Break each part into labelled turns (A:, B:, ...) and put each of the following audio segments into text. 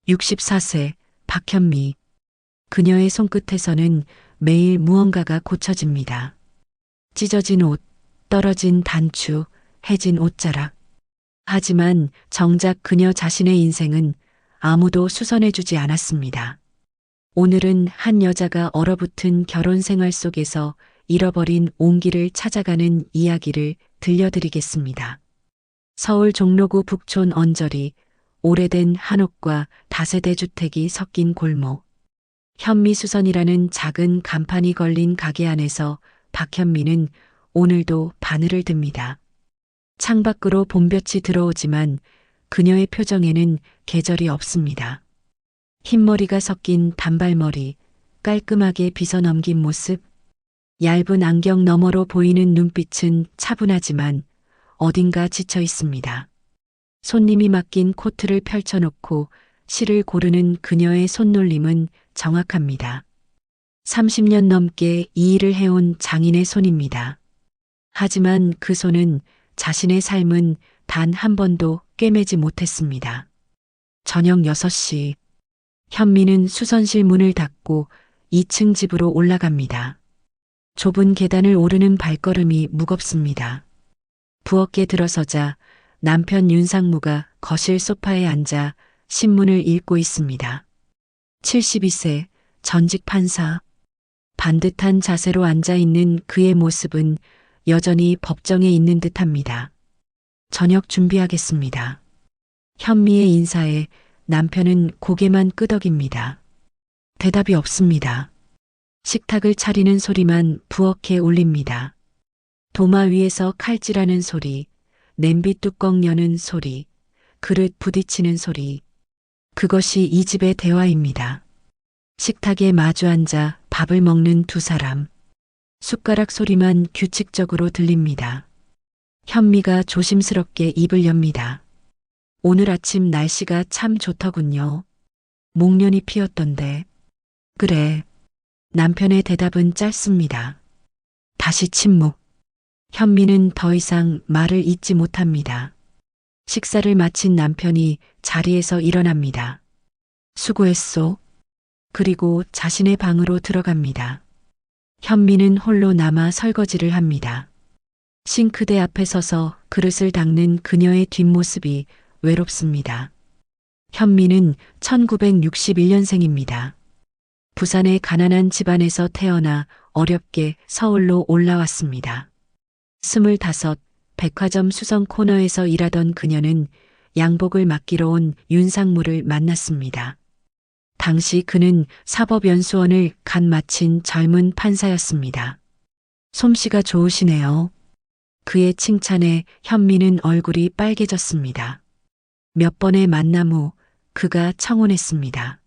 A: 64세 박현미. 그녀의 손끝에서는 매일 무언가가 고쳐집니다. 찢어진 옷, 떨어진 단추, 해진 옷자락. 하지만 정작 그녀 자신의 인생은 아무도 수선해주지 않았습니다. 오늘은 한 여자가 얼어붙은 결혼 생활 속에서 잃어버린 온기를 찾아가는 이야기를 들려드리겠습니다. 서울 종로구 북촌 언저리, 오래된 한옥과 다세대 주택이 섞인 골목. 현미수선이라는 작은 간판이 걸린 가게 안에서 박현미는 오늘도 바늘을 듭니다. 창밖으로 봄볕이 들어오지만 그녀의 표정에는 계절이 없습니다. 흰머리가 섞인 단발머리, 깔끔하게 빗어넘긴 모습, 얇은 안경 너머로 보이는 눈빛은 차분하지만 어딘가 지쳐 있습니다. 손님이 맡긴 코트를 펼쳐놓고 실을 고르는 그녀의 손놀림은 정확합니다. 30년 넘게 이 일을 해온 장인의 손입니다. 하지만 그 손은 자신의 삶은 단 한 번도 꿰매지 못했습니다. 저녁 6시, 현미는 수선실 문을 닫고 2층 집으로 올라갑니다. 좁은 계단을 오르는 발걸음이 무겁습니다. 부엌에 들어서자 남편 윤상무가 거실 소파에 앉아 신문을 읽고 있습니다. 72세 전직 판사. 반듯한 자세로 앉아있는 그의 모습은 여전히 법정에 있는 듯합니다. 저녁 준비하겠습니다. 현미의 인사에 남편은 고개만 끄덕입니다. 대답이 없습니다. 식탁을 차리는 소리만 부엌에 울립니다. 도마 위에서 칼질하는 소리, 냄비 뚜껑 여는 소리, 그릇 부딪히는 소리. 그것이 이 집의 대화입니다. 식탁에 마주 앉아 밥을 먹는 두 사람. 숟가락 소리만 규칙적으로 들립니다. 현미가 조심스럽게 입을 엽니다. 오늘 아침 날씨가 참 좋더군요. 목련이 피었던데. 그래. 남편의 대답은 짧습니다. 다시 침묵. 현미는 더 이상 말을 잇지 못합니다. 식사를 마친 남편이 자리에서 일어납니다. 수고했소. 그리고 자신의 방으로 들어갑니다. 현미는 홀로 남아 설거지를 합니다. 싱크대 앞에 서서 그릇을 닦는 그녀의 뒷모습이 외롭습니다. 현미는 1961년생입니다. 부산의 가난한 집안에서 태어나 어렵게 서울로 올라왔습니다. 25, 백화점 수성 코너에서 일하던 그녀는 양복을 맡기러 온 윤상무를 만났습니다. 당시 그는 사법연수원을 갓 마친 젊은 판사였습니다. 솜씨가 좋으시네요. 그의 칭찬에 현미는 얼굴이 빨개졌습니다. 몇 번의 만남 후 그가 청혼했습니다.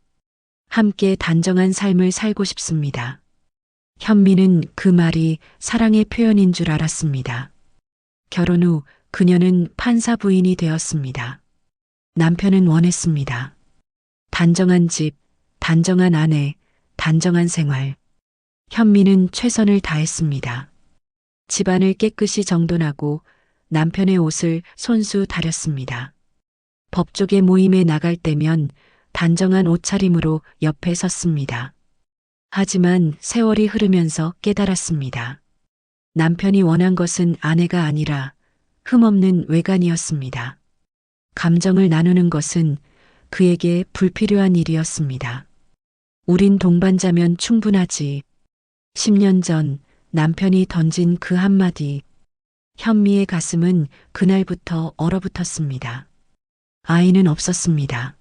A: 함께 단정한 삶을 살고 싶습니다. 현미는 그 말이 사랑의 표현인 줄 알았습니다. 결혼 후 그녀는 판사 부인이 되었습니다. 남편은 원했습니다. 단정한 집, 단정한 아내, 단정한 생활. 현미는 최선을 다했습니다. 집안을 깨끗이 정돈하고 남편의 옷을 손수 다렸습니다. 법조계 모임에 나갈 때면 단정한 옷차림으로 옆에 섰습니다. 하지만 세월이 흐르면서 깨달았습니다. 남편이 원한 것은 아내가 아니라 흠없는 외관이었습니다. 감정을 나누는 것은 그에게 불필요한 일이었습니다. 우린 동반자면 충분하지. 10년 전 남편이 던진 그 한마디. 현미의 가슴은 그날부터 얼어붙었습니다. 아이는 없었습니다.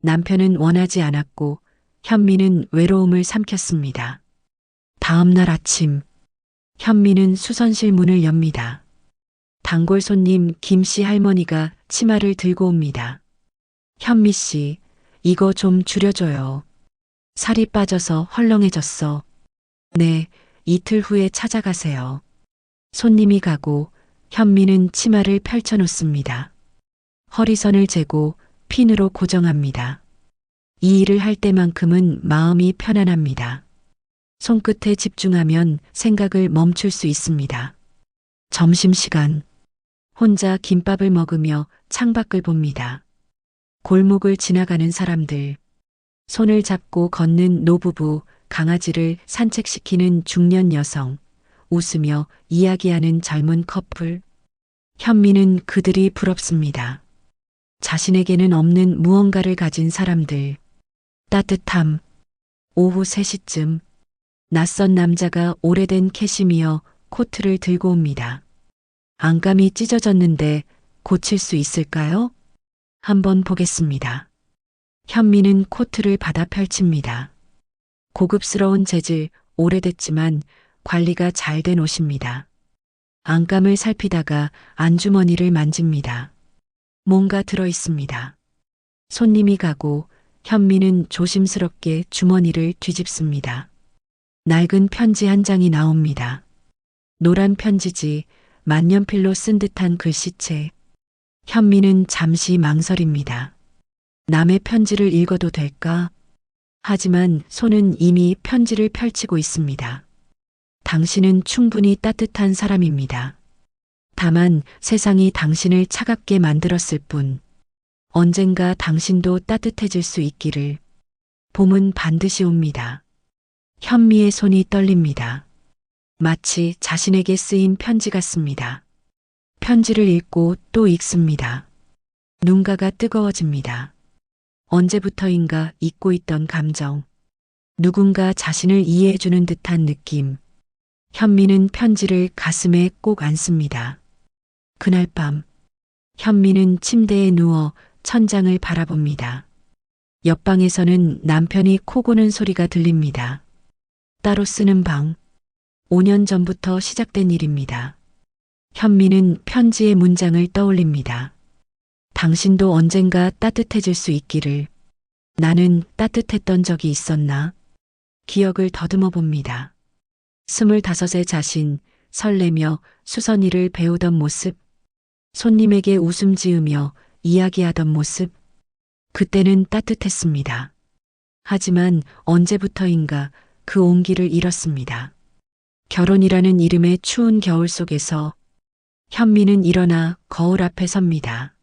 A: 남편은 원하지 않았고 현미는 외로움을 삼켰습니다. 다음 날 아침, 현미는 수선실 문을 엽니다. 단골 손님 김씨 할머니가 치마를 들고 옵니다. 현미 씨, 이거 좀 줄여줘요. 살이 빠져서 헐렁해졌어. 네, 이틀 후에 찾아가세요. 손님이 가고 현미는 치마를 펼쳐놓습니다. 허리선을 재고 핀으로 고정합니다. 이 일을 할 때만큼은 마음이 편안합니다. 손끝에 집중하면 생각을 멈출 수 있습니다. 점심시간. 혼자 김밥을 먹으며 창밖을 봅니다. 골목을 지나가는 사람들, 손을 잡고 걷는 노부부, 강아지를 산책시키는 중년 여성, 웃으며 이야기하는 젊은 커플. 현미는 그들이 부럽습니다. 자신에게는 없는 무언가를 가진 사람들. 따뜻함. 오후 3시쯤 낯선 남자가 오래된 캐시미어 코트를 들고 옵니다. 안감이 찢어졌는데 고칠 수 있을까요? 한번 보겠습니다. 현미는 코트를 받아 펼칩니다. 고급스러운 재질, 오래됐지만 관리가 잘 된 옷입니다. 안감을 살피다가 안주머니를 만집니다. 뭔가 들어 있습니다. 손님이 가고 현미는 조심스럽게 주머니를 뒤집습니다. 낡은 편지 한 장이 나옵니다. 노란 편지지, 만년필로 쓴 듯한 글씨체. 현미는 잠시 망설입니다. 남의 편지를 읽어도 될까? 하지만 손은 이미 편지를 펼치고 있습니다. 당신은 충분히 따뜻한 사람입니다. 다만 세상이 당신을 차갑게 만들었을 뿐, 언젠가 당신도 따뜻해질 수 있기를. 봄은 반드시 옵니다. 현미의 손이 떨립니다. 마치 자신에게 쓰인 편지 같습니다. 편지를 읽고 또 읽습니다. 눈가가 뜨거워집니다. 언제부터인가 잊고 있던 감정. 누군가 자신을 이해해주는 듯한 느낌. 현미는 편지를 가슴에 꼭 안습니다. 그날 밤, 현미는 침대에 누워 천장을 바라봅니다. 옆방에서는 남편이 코 고는 소리가 들립니다. 따로 쓰는 방. 5년 전부터 시작된 일입니다. 현미는 편지의 문장을 떠올립니다. 당신도 언젠가 따뜻해질 수 있기를. 나는 따뜻했던 적이 있었나? 기억을 더듬어 봅니다. 25의 자신, 설레며 수선이를 배우던 모습, 손님에게 웃음 지으며 이야기하던 모습. 그때는 따뜻했습니다. 하지만 언제부터인가 그 온기를 잃었습니다. 결혼이라는 이름의 추운 겨울 속에서 현미는 일어나 거울 앞에 섭니다.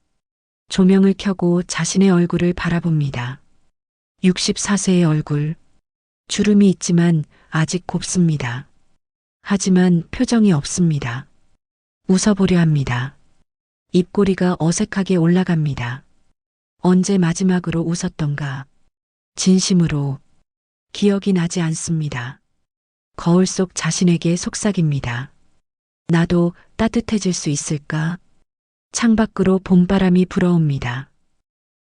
A: 조명을 켜고 자신의 얼굴을 바라봅니다. 64세의 얼굴. 주름이 있지만 아직 곱습니다. 하지만 표정이 없습니다. 웃어보려 합니다. 입꼬리가 어색하게 올라갑니다. 언제 마지막으로 웃었던가. 진심으로. 기억이 나지 않습니다. 거울 속 자신에게 속삭입니다. 나도 따뜻해질 수 있을까? 창밖으로 봄바람이 불어옵니다.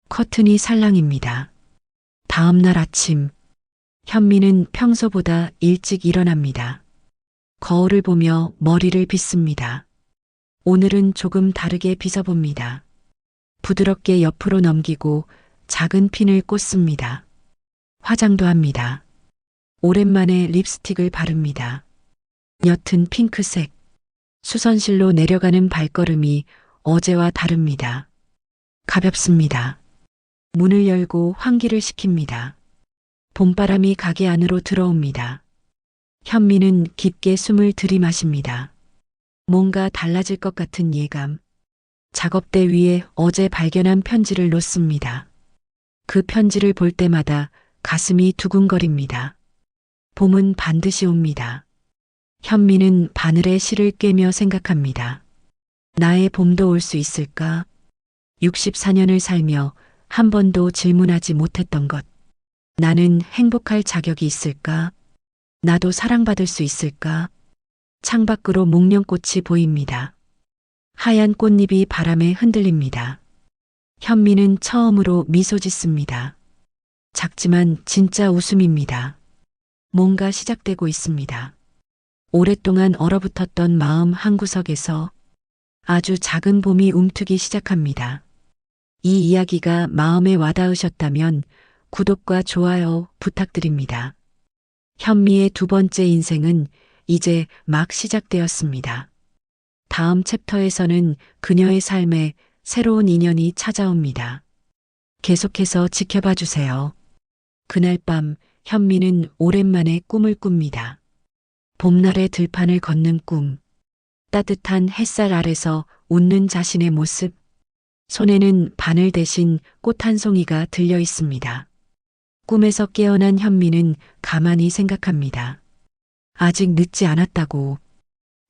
A: 커튼이 살랑입니다. 다음 날 아침, 현미는 평소보다 일찍 일어납니다. 거울을 보며 머리를 빗습니다. 오늘은 조금 다르게 빗어봅니다. 부드럽게 옆으로 넘기고 작은 핀을 꽂습니다. 화장도 합니다. 오랜만에 립스틱을 바릅니다. 옅은 핑크색. 수선실로 내려가는 발걸음이 어제와 다릅니다. 가볍습니다. 문을 열고 환기를 시킵니다. 봄바람이 가게 안으로 들어옵니다. 현미는 깊게 숨을 들이마십니다. 뭔가 달라질 것 같은 예감. 작업대 위에 어제 발견한 편지를 놓습니다. 그 편지를 볼 때마다 가슴이 두근거립니다. 봄은 반드시 옵니다. 현미는 바늘에 실을 꿰며 생각합니다. 나의 봄도 올 수 있을까? 64년을 살며 한 번도 질문하지 못했던 것. 나는 행복할 자격이 있을까? 나도 사랑받을 수 있을까? 창밖으로 목련꽃이 보입니다. 하얀 꽃잎이 바람에 흔들립니다. 현미는 처음으로 미소 짓습니다. 작지만 진짜 웃음입니다. 뭔가 시작되고 있습니다. 오랫동안 얼어붙었던 마음 한구석에서 아주 작은 봄이 움트기 시작합니다. 이 이야기가 마음에 와닿으셨다면 구독과 좋아요 부탁드립니다. 현미의 두 번째 인생은 이제 막 시작되었습니다. 다음 챕터에서는 그녀의 삶에 새로운 인연이 찾아옵니다. 계속해서 지켜봐 주세요. 그날 밤 현미는 오랜만에 꿈을 꿉니다. 봄날의 들판을 걷는 꿈. 따뜻한 햇살 아래서 웃는 자신의 모습. 손에는 바늘 대신 꽃 한 송이가 들려 있습니다. 꿈에서 깨어난 현미는 가만히 생각합니다. 아직 늦지 않았다고.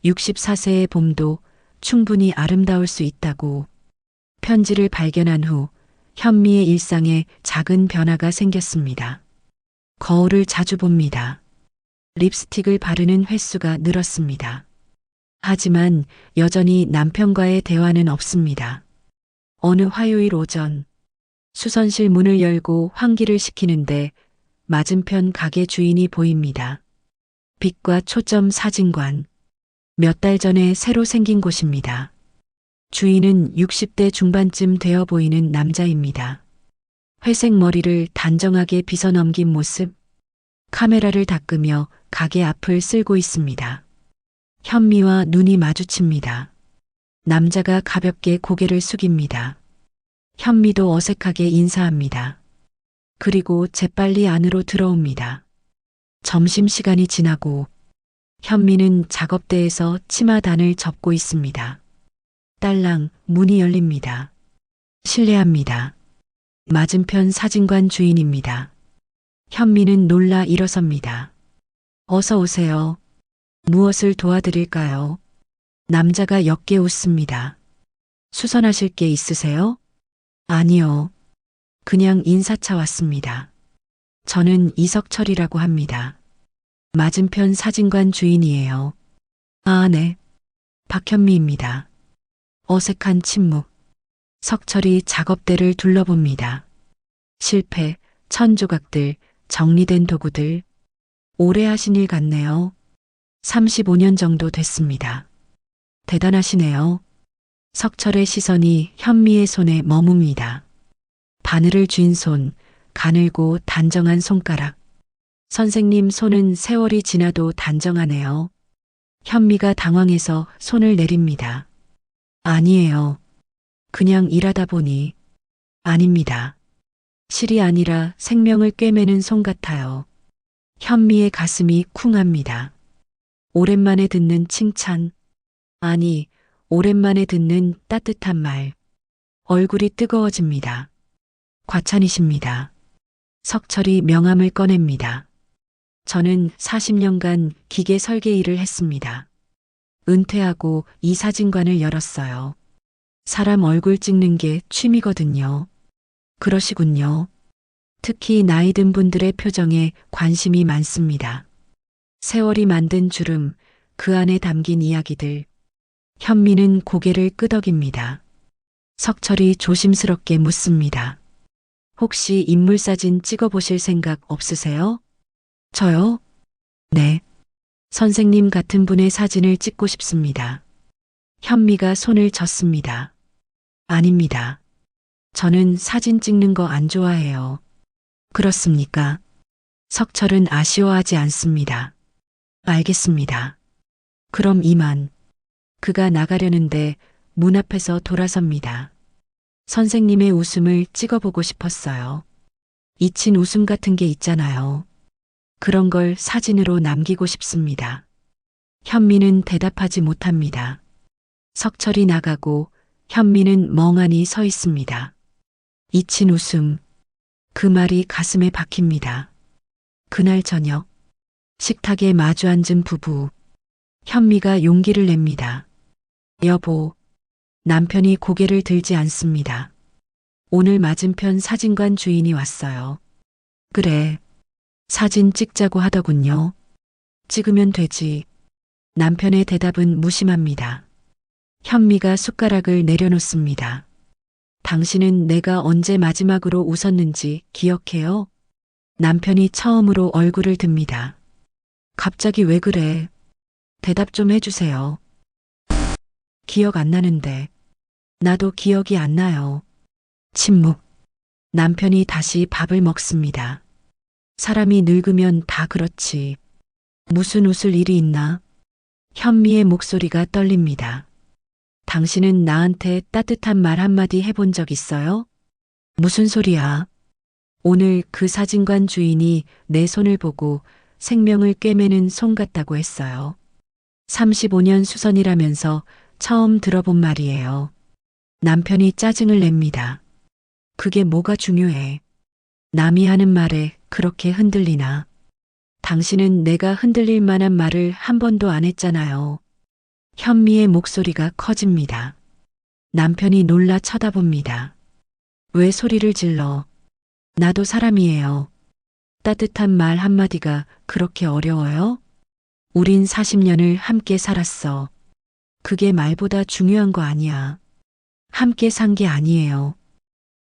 A: 64세의 봄도 충분히 아름다울 수 있다고. 편지를 발견한 후 현미의 일상에 작은 변화가 생겼습니다. 거울을 자주 봅니다. 립스틱을 바르는 횟수가 늘었습니다. 하지만 여전히 남편과의 대화는 없습니다. 어느 화요일 오전 수선실 문을 열고 환기를 시키는데 맞은편 가게 주인이 보입니다. 빛과 초점 사진관. 몇 달 전에 새로 생긴 곳입니다. 주인은 60대 중반쯤 되어 보이는 남자입니다. 회색 머리를 단정하게 빗어 넘긴 모습. 카메라를 닦으며 가게 앞을 쓸고 있습니다. 현미와 눈이 마주칩니다. 남자가 가볍게 고개를 숙입니다. 현미도 어색하게 인사합니다. 그리고 재빨리 안으로 들어옵니다. 점심시간이 지나고 현미는 작업대에서 치마단을 접고 있습니다. 딸랑 문이 열립니다. 실례합니다. 맞은편 사진관 주인입니다. 현미는 놀라 일어섭니다. 어서 오세요. 무엇을 도와드릴까요? 남자가 옅게 웃습니다. 수선하실 게 있으세요? 아니요. 그냥 인사차 왔습니다. 저는 이석철이라고 합니다. 맞은편 사진관 주인이에요. 아, 네. 박현미입니다. 어색한 침묵. 석철이 작업대를 둘러봅니다. 실패, 천조각들, 정리된 도구들. 오래 하신 일 같네요. 35년 정도 됐습니다. 대단하시네요. 석철의 시선이 현미의 손에 머뭅니다. 바늘을 쥔 손, 가늘고 단정한 손가락. 선생님 손은 세월이 지나도 단정하네요. 현미가 당황해서 손을 내립니다. 아니에요. 그냥 일하다 보니. 아닙니다. 실이 아니라 생명을 꿰매는 손 같아요. 현미의 가슴이 쿵합니다. 오랜만에 듣는 칭찬. 아니, 오랜만에 듣는 따뜻한 말. 얼굴이 뜨거워집니다. 과찬이십니다. 석철이 명함을 꺼냅니다. 저는 40년간 기계 설계 일을 했습니다. 은퇴하고 이 사진관을 열었어요. 사람 얼굴 찍는 게 취미거든요. 그러시군요. 특히 나이 든 분들의 표정에 관심이 많습니다. 세월이 만든 주름, 그 안에 담긴 이야기들. 현미는 고개를 끄덕입니다. 석철이 조심스럽게 묻습니다. 혹시 인물사진 찍어보실 생각 없으세요? 저요? 네. 선생님 같은 분의 사진을 찍고 싶습니다. 현미가 손을 젓습니다. 아닙니다. 저는 사진 찍는 거 안 좋아해요. 그렇습니까? 석철은 아쉬워하지 않습니다. 알겠습니다. 그럼 이만. 그가 나가려는데 문 앞에서 돌아섭니다. 선생님의 웃음을 찍어보고 싶었어요. 잊힌 웃음 같은 게 있잖아요. 그런 걸 사진으로 남기고 싶습니다. 현미는 대답하지 못합니다. 석철이 나가고 현미는 멍하니 서 있습니다. 잊힌 웃음. 그 말이 가슴에 박힙니다. 그날 저녁 식탁에 마주 앉은 부부. 현미가 용기를 냅니다. 여보. 남편이 고개를 들지 않습니다. 오늘 맞은편 사진관 주인이 왔어요. 그래. 사진 찍자고 하더군요. 찍으면 되지. 남편의 대답은 무심합니다. 현미가 숟가락을 내려놓습니다. 당신은 내가 언제 마지막으로 웃었는지 기억해요? 남편이 처음으로 얼굴을 듭니다. 갑자기 왜 그래? 대답 좀 해주세요. 기억 안 나는데. 나도 기억이 안 나요. 침묵. 남편이 다시 밥을 먹습니다. 사람이 늙으면 다 그렇지. 무슨 웃을 일이 있나? 현미의 목소리가 떨립니다. 당신은 나한테 따뜻한 말 한마디 해본 적 있어요? 무슨 소리야? 오늘 그 사진관 주인이 내 손을 보고 생명을 꿰매는 손 같다고 했어요. 35년 수선이라면서 처음 들어본 말이에요. 남편이 짜증을 냅니다. 그게 뭐가 중요해? 남이 하는 말에 그렇게 흔들리나? 당신은 내가 흔들릴 만한 말을 한 번도 안 했잖아요. 현미의 목소리가 커집니다. 남편이 놀라 쳐다봅니다. 왜 소리를 질러? 나도 사람이에요. 따뜻한 말 한마디가 그렇게 어려워요? 우린 40년을 함께 살았어. 그게 말보다 중요한 거 아니야. 함께 산 게 아니에요.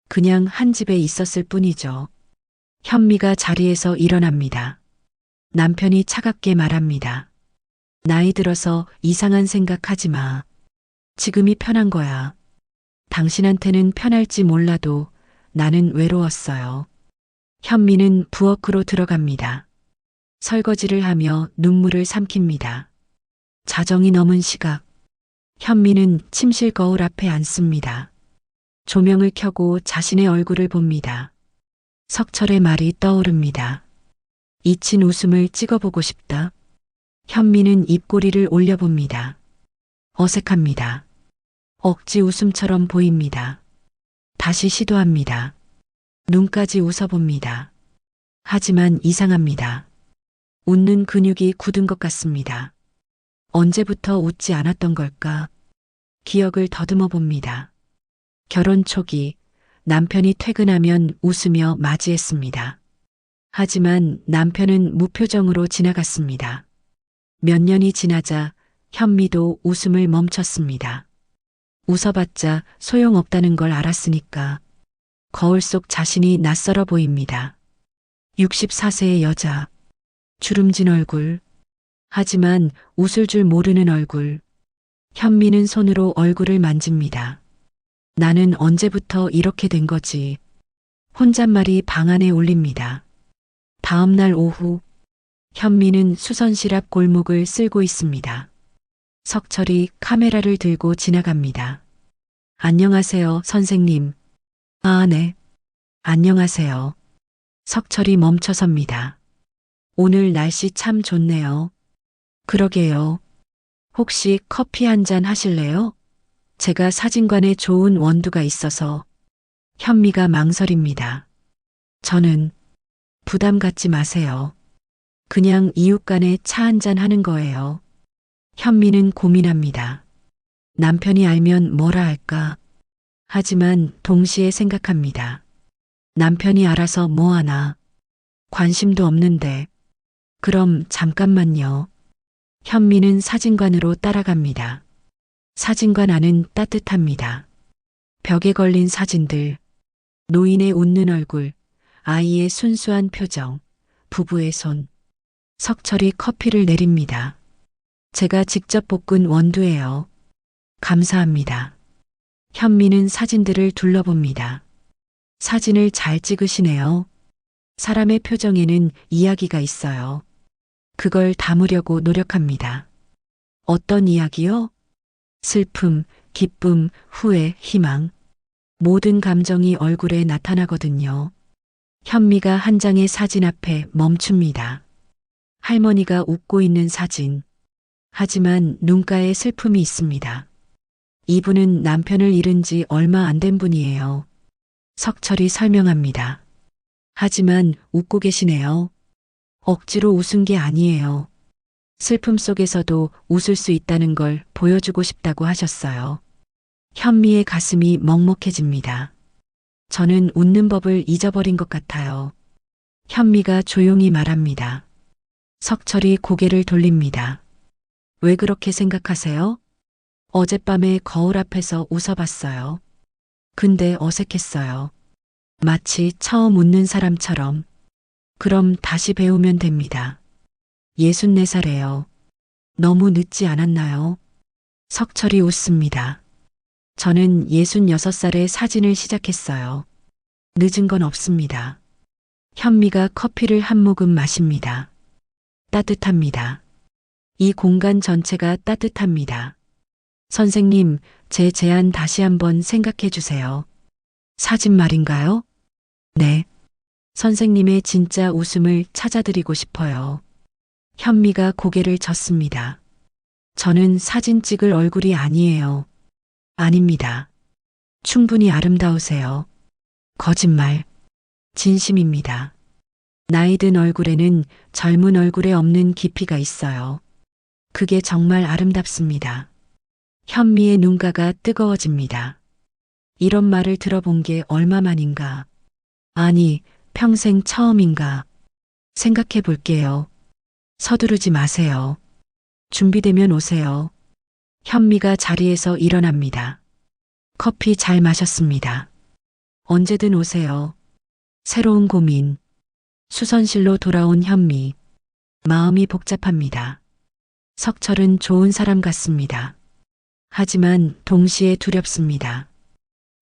A: 그냥 한 집에 있었을 뿐이죠. 현미가 자리에서 일어납니다. 남편이 차갑게 말합니다. 나이 들어서 이상한 생각하지 마. 지금이 편한 거야. 당신한테는 편할지 몰라도 나는 외로웠어요. 현미는 부엌으로 들어갑니다. 설거지를 하며 눈물을 삼킵니다. 자정이 넘은 시각. 현미는 침실 거울 앞에 앉습니다. 조명을 켜고 자신의 얼굴을 봅니다. 석철의 말이 떠오릅니다. 잊힌 웃음을 찍어보고 싶다. 현미는 입꼬리를 올려봅니다. 어색합니다. 억지 웃음처럼 보입니다. 다시 시도합니다. 눈까지 웃어봅니다. 하지만 이상합니다. 웃는 근육이 굳은 것 같습니다. 언제부터 웃지 않았던 걸까? 기억을 더듬어 봅니다. 결혼 초기 남편이 퇴근하면 웃으며 맞이했습니다. 하지만 남편은 무표정으로 지나갔습니다. 몇 년이 지나자 현미도 웃음을 멈췄습니다. 웃어봤자 소용없다는 걸 알았으니까. 거울 속 자신이 낯설어 보입니다. 64세의 여자. 주름진 얼굴. 하지만 웃을 줄 모르는 얼굴. 현미는 손으로 얼굴을 만집니다. 나는 언제부터 이렇게 된 거지? 혼잣말이 방 안에 울립니다. 다음 날 오후, 현미는 수선실 앞 골목을 쓸고 있습니다. 석철이 카메라를 들고 지나갑니다. 안녕하세요, 선생님. 아, 네. 안녕하세요. 석철이 멈춰섭니다. 오늘 날씨 참 좋네요. 그러게요. 혹시 커피 한 잔 하실래요? 제가 사진관에 좋은 원두가 있어서. 현미가 망설입니다. 저는 부담 갖지 마세요. 그냥 이웃 간에 차 한 잔 하는 거예요. 현미는 고민합니다. 남편이 알면 뭐라 할까? 하지만 동시에 생각합니다. 남편이 알아서 뭐 하나? 관심도 없는데. 그럼 잠깐만요. 현미는 사진관으로 따라갑니다. 사진관 안은 따뜻합니다. 벽에 걸린 사진들, 노인의 웃는 얼굴, 아이의 순수한 표정, 부부의 손. 석철이 커피를 내립니다. 제가 직접 볶은 원두예요. 감사합니다. 현미는 사진들을 둘러봅니다. 사진을 잘 찍으시네요. 사람의 표정에는 이야기가 있어요. 그걸 담으려고 노력합니다. 어떤 이야기요? 슬픔, 기쁨, 후회, 희망. 모든 감정이 얼굴에 나타나거든요. 현미가 한 장의 사진 앞에 멈춥니다. 할머니가 웃고 있는 사진. 하지만 눈가에 슬픔이 있습니다. 이분은 남편을 잃은 지 얼마 안 된 분이에요. 석철이 설명합니다. 하지만 웃고 계시네요. 억지로 웃은 게 아니에요. 슬픔 속에서도 웃을 수 있다는 걸 보여주고 싶다고 하셨어요. 현미의 가슴이 먹먹해집니다. 저는 웃는 법을 잊어버린 것 같아요. 현미가 조용히 말합니다. 석철이 고개를 돌립니다. 왜 그렇게 생각하세요? 어젯밤에 거울 앞에서 웃어봤어요. 근데 어색했어요. 마치 처음 웃는 사람처럼. 그럼 다시 배우면 됩니다. 64살에요. 너무 늦지 않았나요? 석철이 웃습니다. 저는 66살에 사진을 시작했어요. 늦은 건 없습니다. 현미가 커피를 한 모금 마십니다. 따뜻합니다. 이 공간 전체가 따뜻합니다. 선생님, 제 제안 다시 한번 생각해 주세요. 사진 말인가요? 네. 선생님의 진짜 웃음을 찾아드리고 싶어요. 현미가 고개를 젓습니다. 저는 사진 찍을 얼굴이 아니에요. 아닙니다. 충분히 아름다우세요. 거짓말. 진심입니다. 나이 든 얼굴에는 젊은 얼굴에 없는 깊이가 있어요. 그게 정말 아름답습니다. 현미의 눈가가 뜨거워집니다. 이런 말을 들어본 게 얼마만인가. 아니, 평생 처음인가. 생각해 볼게요. 서두르지 마세요. 준비되면 오세요. 현미가 자리에서 일어납니다. 커피 잘 마셨습니다. 언제든 오세요. 새로운 고민. 수선실로 돌아온 현미. 마음이 복잡합니다. 석철은 좋은 사람 같습니다. 하지만 동시에 두렵습니다.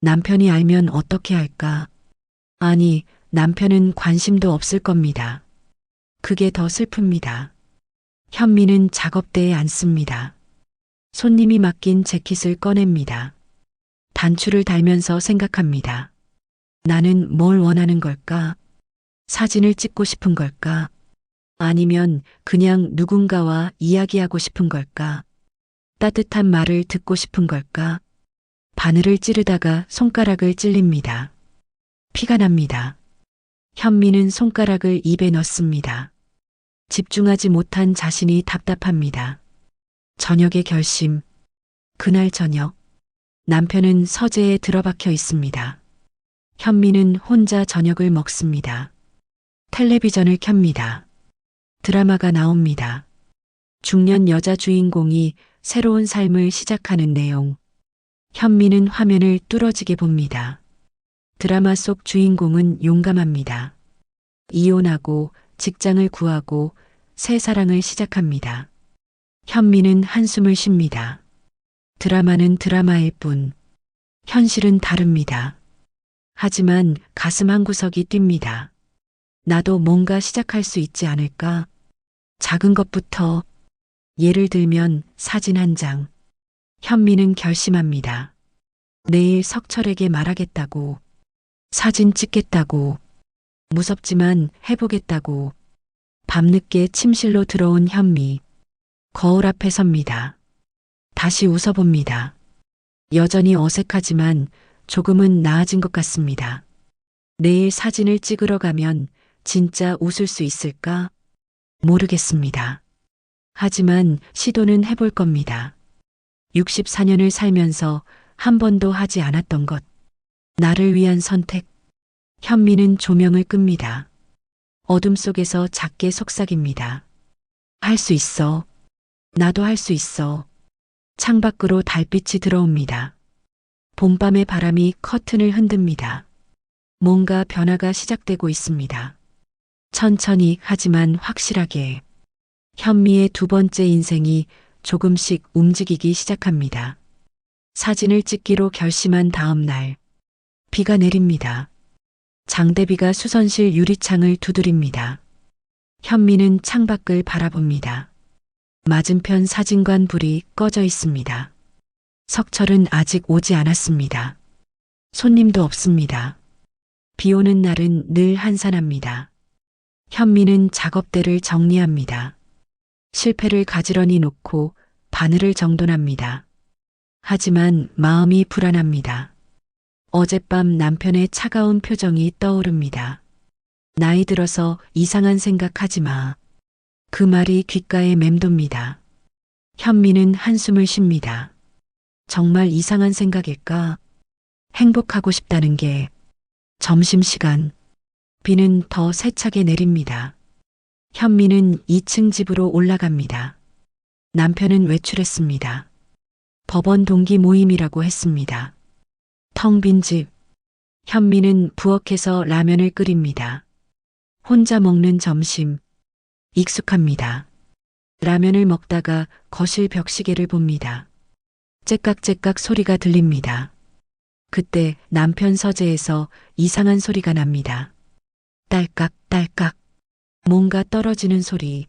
A: 남편이 알면 어떻게 할까? 아니, 남편은 관심도 없을 겁니다. 그게 더 슬픕니다. 현미는 작업대에 앉습니다. 손님이 맡긴 재킷을 꺼냅니다. 단추를 달면서 생각합니다. 나는 뭘 원하는 걸까? 사진을 찍고 싶은 걸까? 아니면 그냥 누군가와 이야기하고 싶은 걸까? 따뜻한 말을 듣고 싶은 걸까? 바늘을 찌르다가 손가락을 찔립니다. 피가 납니다. 현미는 손가락을 입에 넣습니다. 집중하지 못한 자신이 답답합니다. 저녁의 결심. 그날 저녁. 남편은 서재에 들어박혀 있습니다. 현미는 혼자 저녁을 먹습니다. 텔레비전을 켭니다. 드라마가 나옵니다. 중년 여자 주인공이 새로운 삶을 시작하는 내용. 현미는 화면을 뚫어지게 봅니다. 드라마 속 주인공은 용감합니다. 이혼하고 직장을 구하고 새 사랑을 시작합니다. 현미는 한숨을 쉽니다. 드라마는 드라마일 뿐, 현실은 다릅니다. 하지만 가슴 한구석이 뜁니다. 나도 뭔가 시작할 수 있지 않을까? 작은 것부터, 예를 들면 사진 한 장. 현미는 결심합니다. 내일 석철에게 말하겠다고, 사진 찍겠다고, 무섭지만 해보겠다고. 밤늦게 침실로 들어온 현미. 거울 앞에 섭니다. 다시 웃어봅니다. 여전히 어색하지만 조금은 나아진 것 같습니다. 내일 사진을 찍으러 가면 진짜 웃을 수 있을까? 모르겠습니다. 하지만 시도는 해볼 겁니다. 64년을 살면서 한 번도 하지 않았던 것. 나를 위한 선택. 현미는 조명을 끕니다. 어둠 속에서 작게 속삭입니다. 할 수 있어. 나도 할 수 있어. 창밖으로 달빛이 들어옵니다. 봄밤의 바람이 커튼을 흔듭니다. 뭔가 변화가 시작되고 있습니다. 천천히 하지만 확실하게. 현미의 두 번째 인생이 조금씩 움직이기 시작합니다. 사진을 찍기로 결심한 다음 날. 비가 내립니다. 장대비가 수선실 유리창을 두드립니다. 현미는 창밖을 바라봅니다. 맞은편 사진관 불이 꺼져 있습니다. 석철은 아직 오지 않았습니다. 손님도 없습니다. 비 오는 날은 늘 한산합니다. 현미는 작업대를 정리합니다. 실패를 가지런히 놓고 바늘을 정돈합니다. 하지만 마음이 불안합니다. 어젯밤 남편의 차가운 표정이 떠오릅니다. 나이 들어서 이상한 생각하지 마. 그 말이 귓가에 맴돕니다. 현미는 한숨을 쉽니다. 정말 이상한 생각일까? 행복하고 싶다는 게. 점심시간. 비는 더 세차게 내립니다. 현미는 2층 집으로 올라갑니다. 남편은 외출했습니다. 법원 동기 모임이라고 했습니다. 텅 빈 집. 현미는 부엌에서 라면을 끓입니다. 혼자 먹는 점심. 익숙합니다. 라면을 먹다가 거실 벽시계를 봅니다. 째깍째깍 소리가 들립니다. 그때 남편 서재에서 이상한 소리가 납니다. 딸깍 딸깍. 뭔가 떨어지는 소리.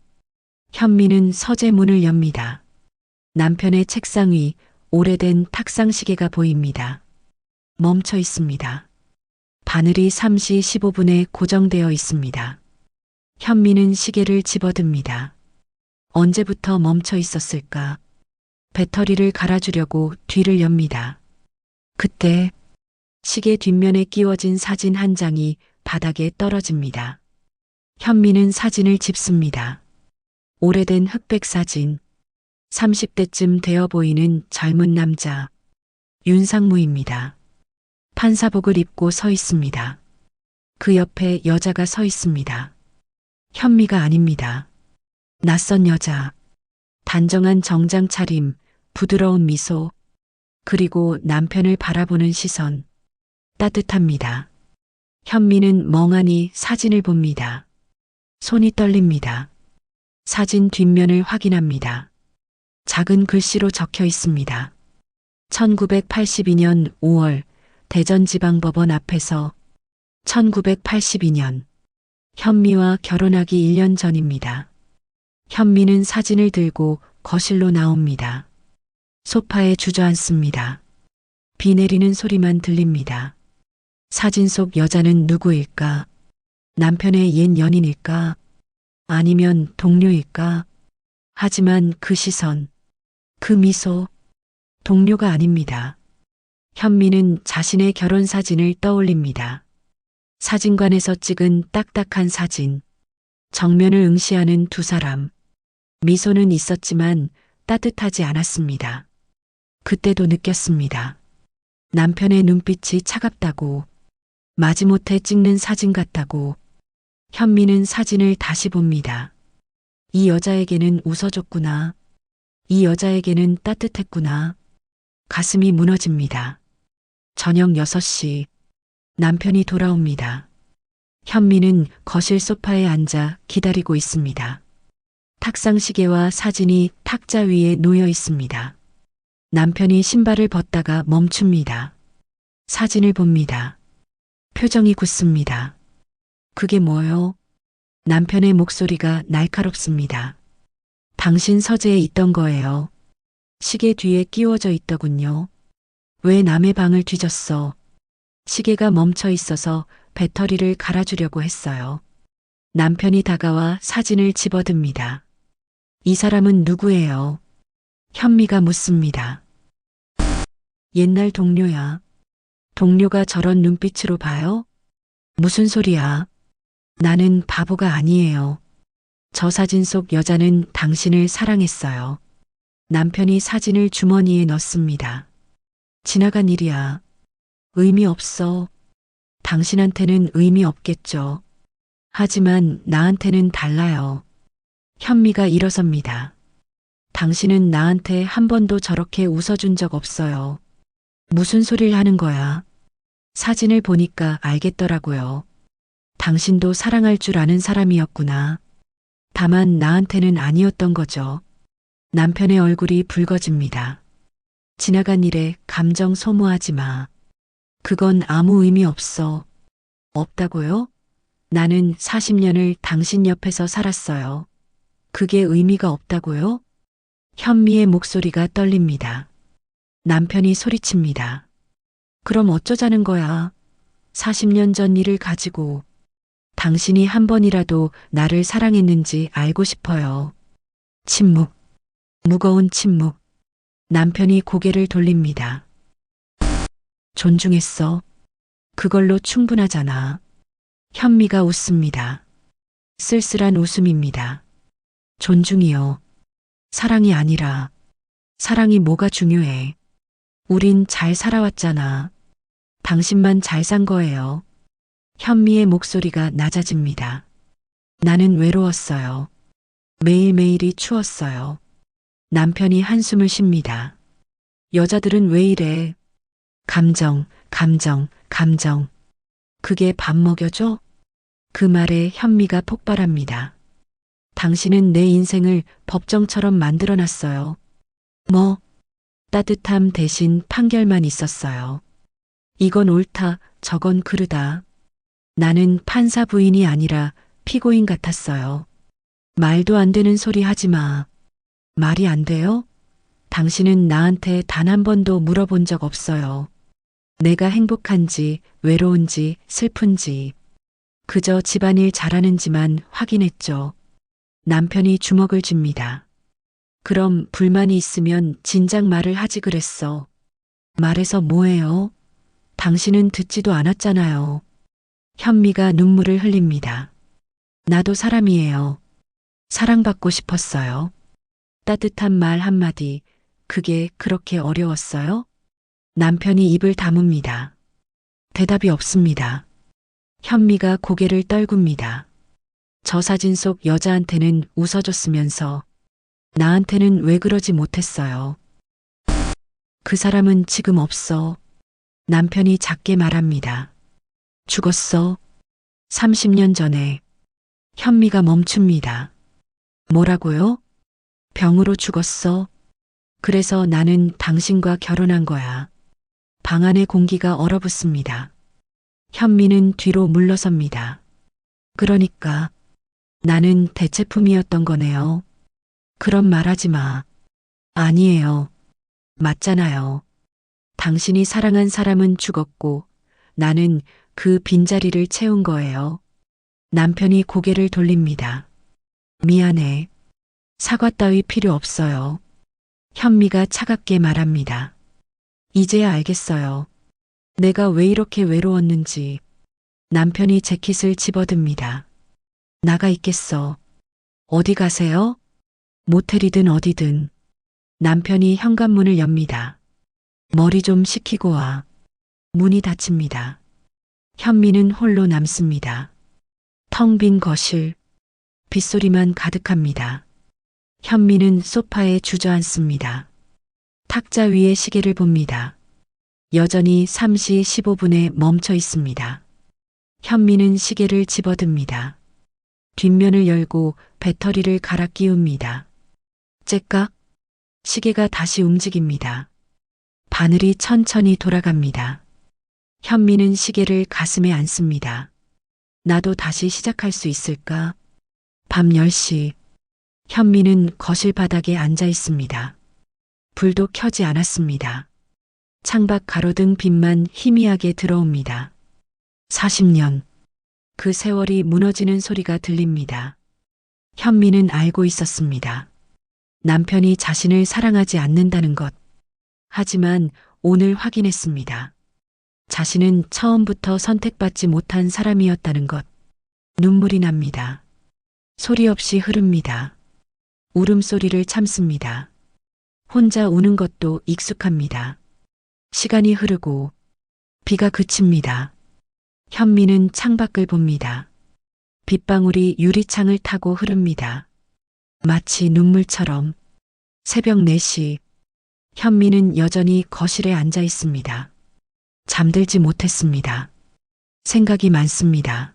A: 현미는 서재 문을 엽니다. 남편의 책상 위 오래된 탁상시계가 보입니다. 멈춰 있습니다. 바늘이 3시 15분에 고정되어 있습니다. 현미는 시계를 집어듭니다. 언제부터 멈춰 있었을까? 배터리를 갈아주려고 뒤를 엽니다. 그때 시계 뒷면에 끼워진 사진 한 장이 바닥에 떨어집니다. 현미는 사진을 집습니다. 오래된 흑백 사진. 30대쯤 되어 보이는 젊은 남자. 윤상무입니다. 판사복을 입고 서 있습니다. 그 옆에 여자가 서 있습니다. 현미가 아닙니다. 낯선 여자. 단정한 정장 차림, 부드러운 미소, 그리고 남편을 바라보는 시선. 따뜻합니다. 현미는 멍하니 사진을 봅니다. 손이 떨립니다. 사진 뒷면을 확인합니다. 작은 글씨로 적혀 있습니다. 1982년 5월 대전지방법원 앞에서 1982년 현미와 결혼하기 1년 전입니다. 현미는 사진을 들고 거실로 나옵니다. 소파에 주저앉습니다. 비 내리는 소리만 들립니다. 사진 속 여자는 누구일까? 남편의 옛 연인일까? 아니면 동료일까? 하지만 그 시선, 그 미소, 동료가 아닙니다. 현미는 자신의 결혼 사진을 떠올립니다. 사진관에서 찍은 딱딱한 사진, 정면을 응시하는 두 사람. 미소는 있었지만 따뜻하지 않았습니다. 그때도 느꼈습니다. 남편의 눈빛이 차갑다고, 마지못해 찍는 사진 같다고. 현미는 사진을 다시 봅니다. 이 여자에게는 웃어줬구나. 이 여자에게는 따뜻했구나. 가슴이 무너집니다. 저녁 6시 남편이 돌아옵니다. 현미는 거실 소파에 앉아 기다리고 있습니다. 탁상 시계와 사진이 탁자 위에 놓여 있습니다. 남편이 신발을 벗다가 멈춥니다. 사진을 봅니다. 표정이 굳습니다. 그게 뭐요? 남편의 목소리가 날카롭습니다. 당신 서재에 있던 거예요. 시계 뒤에 끼워져 있더군요. 왜 남의 방을 뒤졌어? 시계가 멈춰 있어서 배터리를 갈아주려고 했어요. 남편이 다가와 사진을 집어듭니다. 이 사람은 누구예요? 현미가 묻습니다. 옛날 동료야. 동료가 저런 눈빛으로 봐요? 무슨 소리야? 나는 바보가 아니에요. 저 사진 속 여자는 당신을 사랑했어요. 남편이 사진을 주머니에 넣습니다. 지나간 일이야. 의미 없어. 당신한테는 의미 없겠죠. 하지만 나한테는 달라요. 현미가 일어섭니다. 당신은 나한테 한 번도 저렇게 웃어준 적 없어요. 무슨 소리를 하는 거야? 사진을 보니까 알겠더라고요. 당신도 사랑할 줄 아는 사람이었구나. 다만 나한테는 아니었던 거죠. 남편의 얼굴이 붉어집니다. 지나간 일에 감정 소모하지 마. 그건 아무 의미 없어. 없다고요? 나는 40년을 당신 옆에서 살았어요. 그게 의미가 없다고요? 현미의 목소리가 떨립니다. 남편이 소리칩니다. 그럼 어쩌자는 거야? 40년 전 일을 가지고. 당신이 한 번이라도 나를 사랑했는지 알고 싶어요. 침묵. 무거운 침묵. 남편이 고개를 돌립니다. 존중했어. 그걸로 충분하잖아. 현미가 웃습니다. 쓸쓸한 웃음입니다. 존중이요. 사랑이 아니라. 사랑이 뭐가 중요해. 우린 잘 살아왔잖아. 당신만 잘 산 거예요. 현미의 목소리가 낮아집니다. 나는 외로웠어요. 매일매일이 추웠어요. 남편이 한숨을 쉽니다. 여자들은 왜 이래? 감정, 감정, 감정. 그게 밥 먹여줘? 그 말에 현미가 폭발합니다. 당신은 내 인생을 법정처럼 만들어놨어요. 뭐? 따뜻함 대신 판결만 있었어요. 이건 옳다, 저건 그르다. 나는 판사 부인이 아니라 피고인 같았어요. 말도 안 되는 소리 하지 마. 말이 안 돼요? 당신은 나한테 단 한 번도 물어본 적 없어요. 내가 행복한지, 외로운지, 슬픈지. 그저 집안일 잘하는지만 확인했죠. 남편이 주먹을 줍니다. 그럼 불만이 있으면 진작 말을 하지 그랬어. 말해서 뭐해요? 당신은 듣지도 않았잖아요. 현미가 눈물을 흘립니다. 나도 사람이에요. 사랑받고 싶었어요. 따뜻한 말 한마디, 그게 그렇게 어려웠어요? 남편이 입을 다뭅니다. 대답이 없습니다. 현미가 고개를 떨굽니다. 저 사진 속 여자한테는 웃어줬으면서 나한테는 왜 그러지 못했어요. 그 사람은 지금 없어. 남편이 작게 말합니다. 죽었어. 30년 전에. 현미가 멈춥니다. 뭐라고요? 병으로 죽었어. 그래서 나는 당신과 결혼한 거야. 방 안의 공기가 얼어붙습니다. 현미는 뒤로 물러섭니다. 그러니까 나는 대체품이었던 거네요. 그런 말 하지 마. 아니에요. 맞잖아요. 당신이 사랑한 사람은 죽었고 나는 그 빈자리를 채운 거예요. 남편이 고개를 돌립니다. 미안해. 사과 따위 필요 없어요. 현미가 차갑게 말합니다. 이제야 알겠어요. 내가 왜 이렇게 외로웠는지. 남편이 재킷을 집어듭니다. 나가 있겠어. 어디 가세요? 모텔이든 어디든. 남편이 현관문을 엽니다. 머리 좀 식히고 와. 문이 닫힙니다. 현미는 홀로 남습니다. 텅 빈 거실. 빗소리만 가득합니다. 현미는 소파에 주저앉습니다. 탁자 위에 시계를 봅니다. 여전히 3시 15분에 멈춰 있습니다. 현미는 시계를 집어듭니다. 뒷면을 열고 배터리를 갈아 끼웁니다. 째깍. 시계가 다시 움직입니다. 바늘이 천천히 돌아갑니다. 현미는 시계를 가슴에 안습니다. 나도 다시 시작할 수 있을까? 밤 10시. 현미는 거실 바닥에 앉아 있습니다. 불도 켜지 않았습니다. 창밖 가로등 빛만 희미하게 들어옵니다. 40년. 그 세월이 무너지는 소리가 들립니다. 현미는 알고 있었습니다. 남편이 자신을 사랑하지 않는다는 것. 하지만 오늘 확인했습니다. 자신은 처음부터 선택받지 못한 사람이었다는 것. 눈물이 납니다. 소리 없이 흐릅니다. 울음소리를 참습니다. 혼자 우는 것도 익숙합니다. 시간이 흐르고 비가 그칩니다. 현미는 창밖을 봅니다. 빗방울이 유리창을 타고 흐릅니다. 마치 눈물처럼. 새벽 4시. 현미는 여전히 거실에 앉아 있습니다. 잠들지 못했습니다. 생각이 많습니다.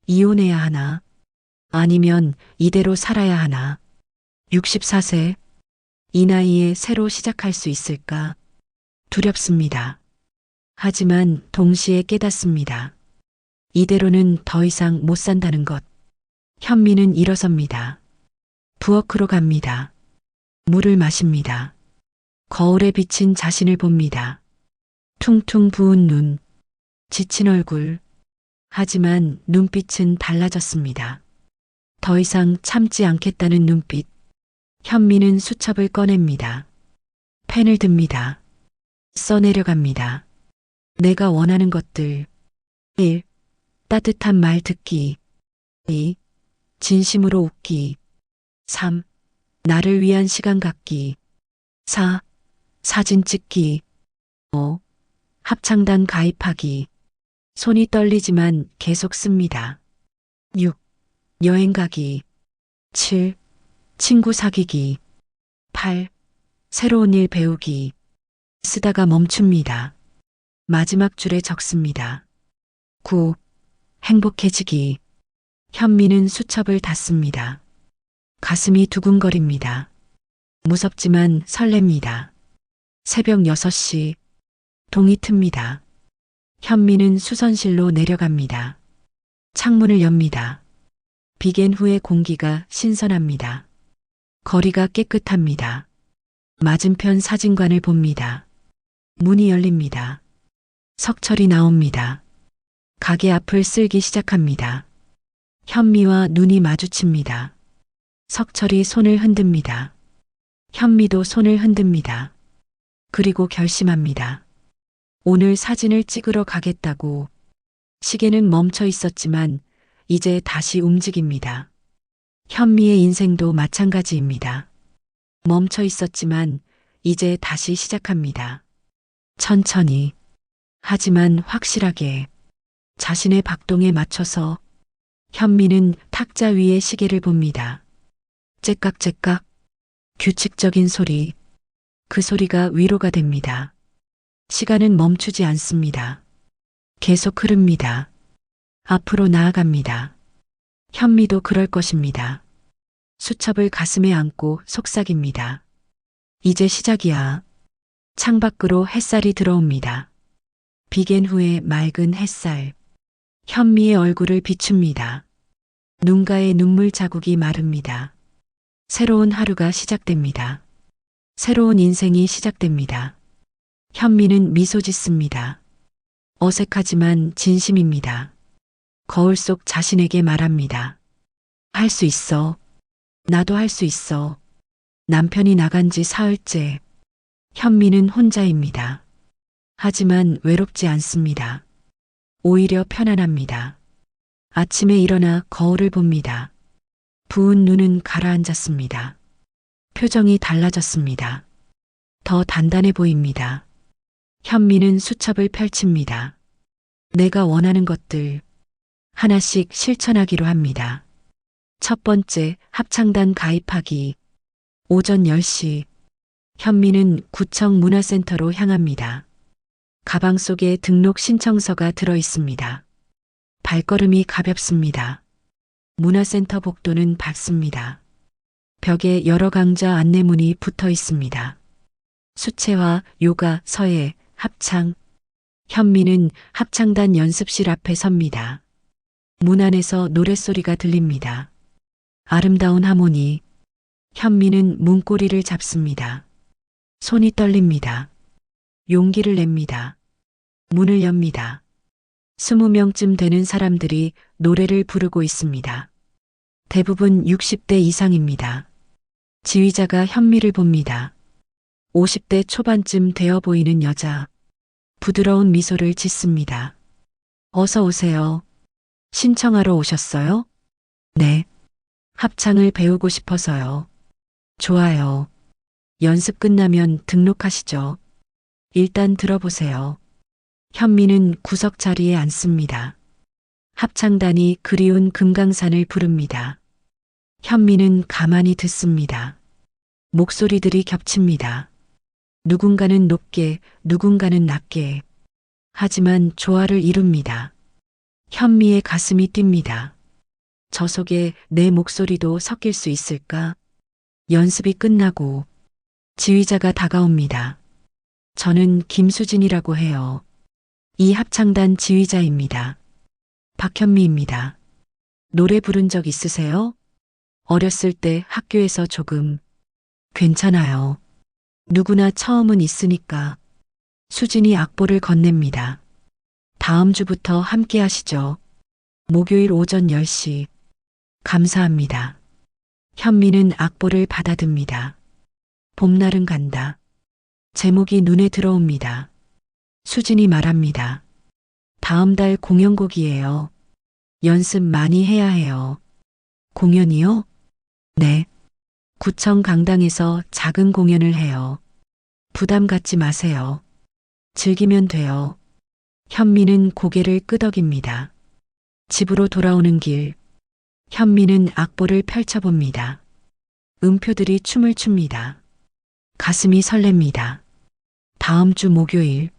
A: 이혼해야 하나? 아니면 이대로 살아야 하나? 64세. 이 나이에 새로 시작할 수 있을까? 두렵습니다. 하지만 동시에 깨닫습니다. 이대로는 더 이상 못 산다는 것. 현미는 일어섭니다. 부엌으로 갑니다. 물을 마십니다. 거울에 비친 자신을 봅니다. 퉁퉁 부은 눈, 지친 얼굴. 하지만 눈빛은 달라졌습니다. 더 이상 참지 않겠다는 눈빛. 현미는 수첩을 꺼냅니다. 펜을 듭니다. 써내려갑니다. 내가 원하는 것들. 1. 따뜻한 말 듣기. 2. 진심으로 웃기. 3. 나를 위한 시간 갖기. 4. 사진 찍기. 5. 합창단 가입하기. 손이 떨리지만 계속 씁니다. 6. 여행 가기. 7. 친구 사귀기. 8. 새로운 일 배우기. 쓰다가 멈춥니다. 마지막 줄에 적습니다. 9. 행복해지기. 현미는 수첩을 닫습니다. 가슴이 두근거립니다. 무섭지만 설렙니다. 새벽 6시. 동이 틉니다. 현미는 수선실로 내려갑니다. 창문을 엽니다. 비갠 후의 공기가 신선합니다. 거리가 깨끗합니다. 맞은편 사진관을 봅니다. 문이 열립니다. 석철이 나옵니다. 가게 앞을 쓸기 시작합니다. 현미와 눈이 마주칩니다. 석철이 손을 흔듭니다. 현미도 손을 흔듭니다. 그리고 결심합니다. 오늘 사진을 찍으러 가겠다고. 시계는 멈춰 있었지만 이제 다시 움직입니다. 현미의 인생도 마찬가지입니다. 멈춰 있었지만 이제 다시 시작합니다. 천천히, 하지만 확실하게 자신의 박동에 맞춰서 현미는 탁자 위에 시계를 봅니다. 째깍째깍, 규칙적인 소리, 그 소리가 위로가 됩니다. 시간은 멈추지 않습니다. 계속 흐릅니다. 앞으로 나아갑니다. 현미도 그럴 것입니다. 수첩을 가슴에 안고 속삭입니다. 이제 시작이야. 창밖으로 햇살이 들어옵니다. 비갠 후에 맑은 햇살. 현미의 얼굴을 비춥니다. 눈가에 눈물 자국이 마릅니다. 새로운 하루가 시작됩니다. 새로운 인생이 시작됩니다. 현미는 미소 짓습니다. 어색하지만 진심입니다. 거울 속 자신에게 말합니다. 할 수 있어. 나도 할 수 있어. 남편이 나간 지 사흘째. 현미는 혼자입니다. 하지만 외롭지 않습니다. 오히려 편안합니다. 아침에 일어나 거울을 봅니다. 부은 눈은 가라앉았습니다. 표정이 달라졌습니다. 더 단단해 보입니다. 현미는 수첩을 펼칩니다. 내가 원하는 것들 하나씩 실천하기로 합니다. 첫 번째, 합창단 가입하기. 오전 10시. 현미는 구청 문화센터로 향합니다. 가방 속에 등록 신청서가 들어 있습니다. 발걸음이 가볍습니다. 문화센터 복도는 밝습니다. 벽에 여러 강좌 안내문이 붙어 있습니다. 수채화, 요가, 서예, 합창. 현미는 합창단 연습실 앞에 섭니다. 문 안에서 노랫소리가 들립니다. 아름다운 하모니. 현미는 문고리를 잡습니다. 손이 떨립니다. 용기를 냅니다. 문을 엽니다. 20명쯤 되는 사람들이 노래를 부르고 있습니다. 대부분 60대 이상입니다. 지휘자가 현미를 봅니다. 50대 초반쯤 되어 보이는 여자. 부드러운 미소를 짓습니다. 어서 오세요. 신청하러 오셨어요? 네. 합창을 배우고 싶어서요. 좋아요. 연습 끝나면 등록하시죠. 일단 들어보세요. 현미는 구석 자리에 앉습니다. 합창단이 그리운 금강산을 부릅니다. 현미는 가만히 듣습니다. 목소리들이 겹칩니다. 누군가는 높게, 누군가는 낮게. 하지만 조화를 이룹니다. 현미의 가슴이 뜁니다. 저 속에 내 목소리도 섞일 수 있을까? 연습이 끝나고 지휘자가 다가옵니다. 저는 김수진이라고 해요. 이 합창단 지휘자입니다. 박현미입니다. 노래 부른 적 있으세요? 어렸을 때 학교에서 조금. 괜찮아요. 누구나 처음은 있으니까. 수진이 악보를 건넵니다. 다음 주부터 함께 하시죠. 목요일 오전 10시. 감사합니다. 현미는 악보를 받아듭니다. 봄날은 간다. 제목이 눈에 들어옵니다. 수진이 말합니다. 다음 달 공연곡이에요. 연습 많이 해야 해요. 공연이요? 네. 구청 강당에서 작은 공연을 해요. 부담 갖지 마세요. 즐기면 돼요. 현미는 고개를 끄덕입니다. 집으로 돌아오는 길. 현미는 악보를 펼쳐봅니다. 음표들이 춤을 춥니다. 가슴이 설렙니다. 다음 주 목요일.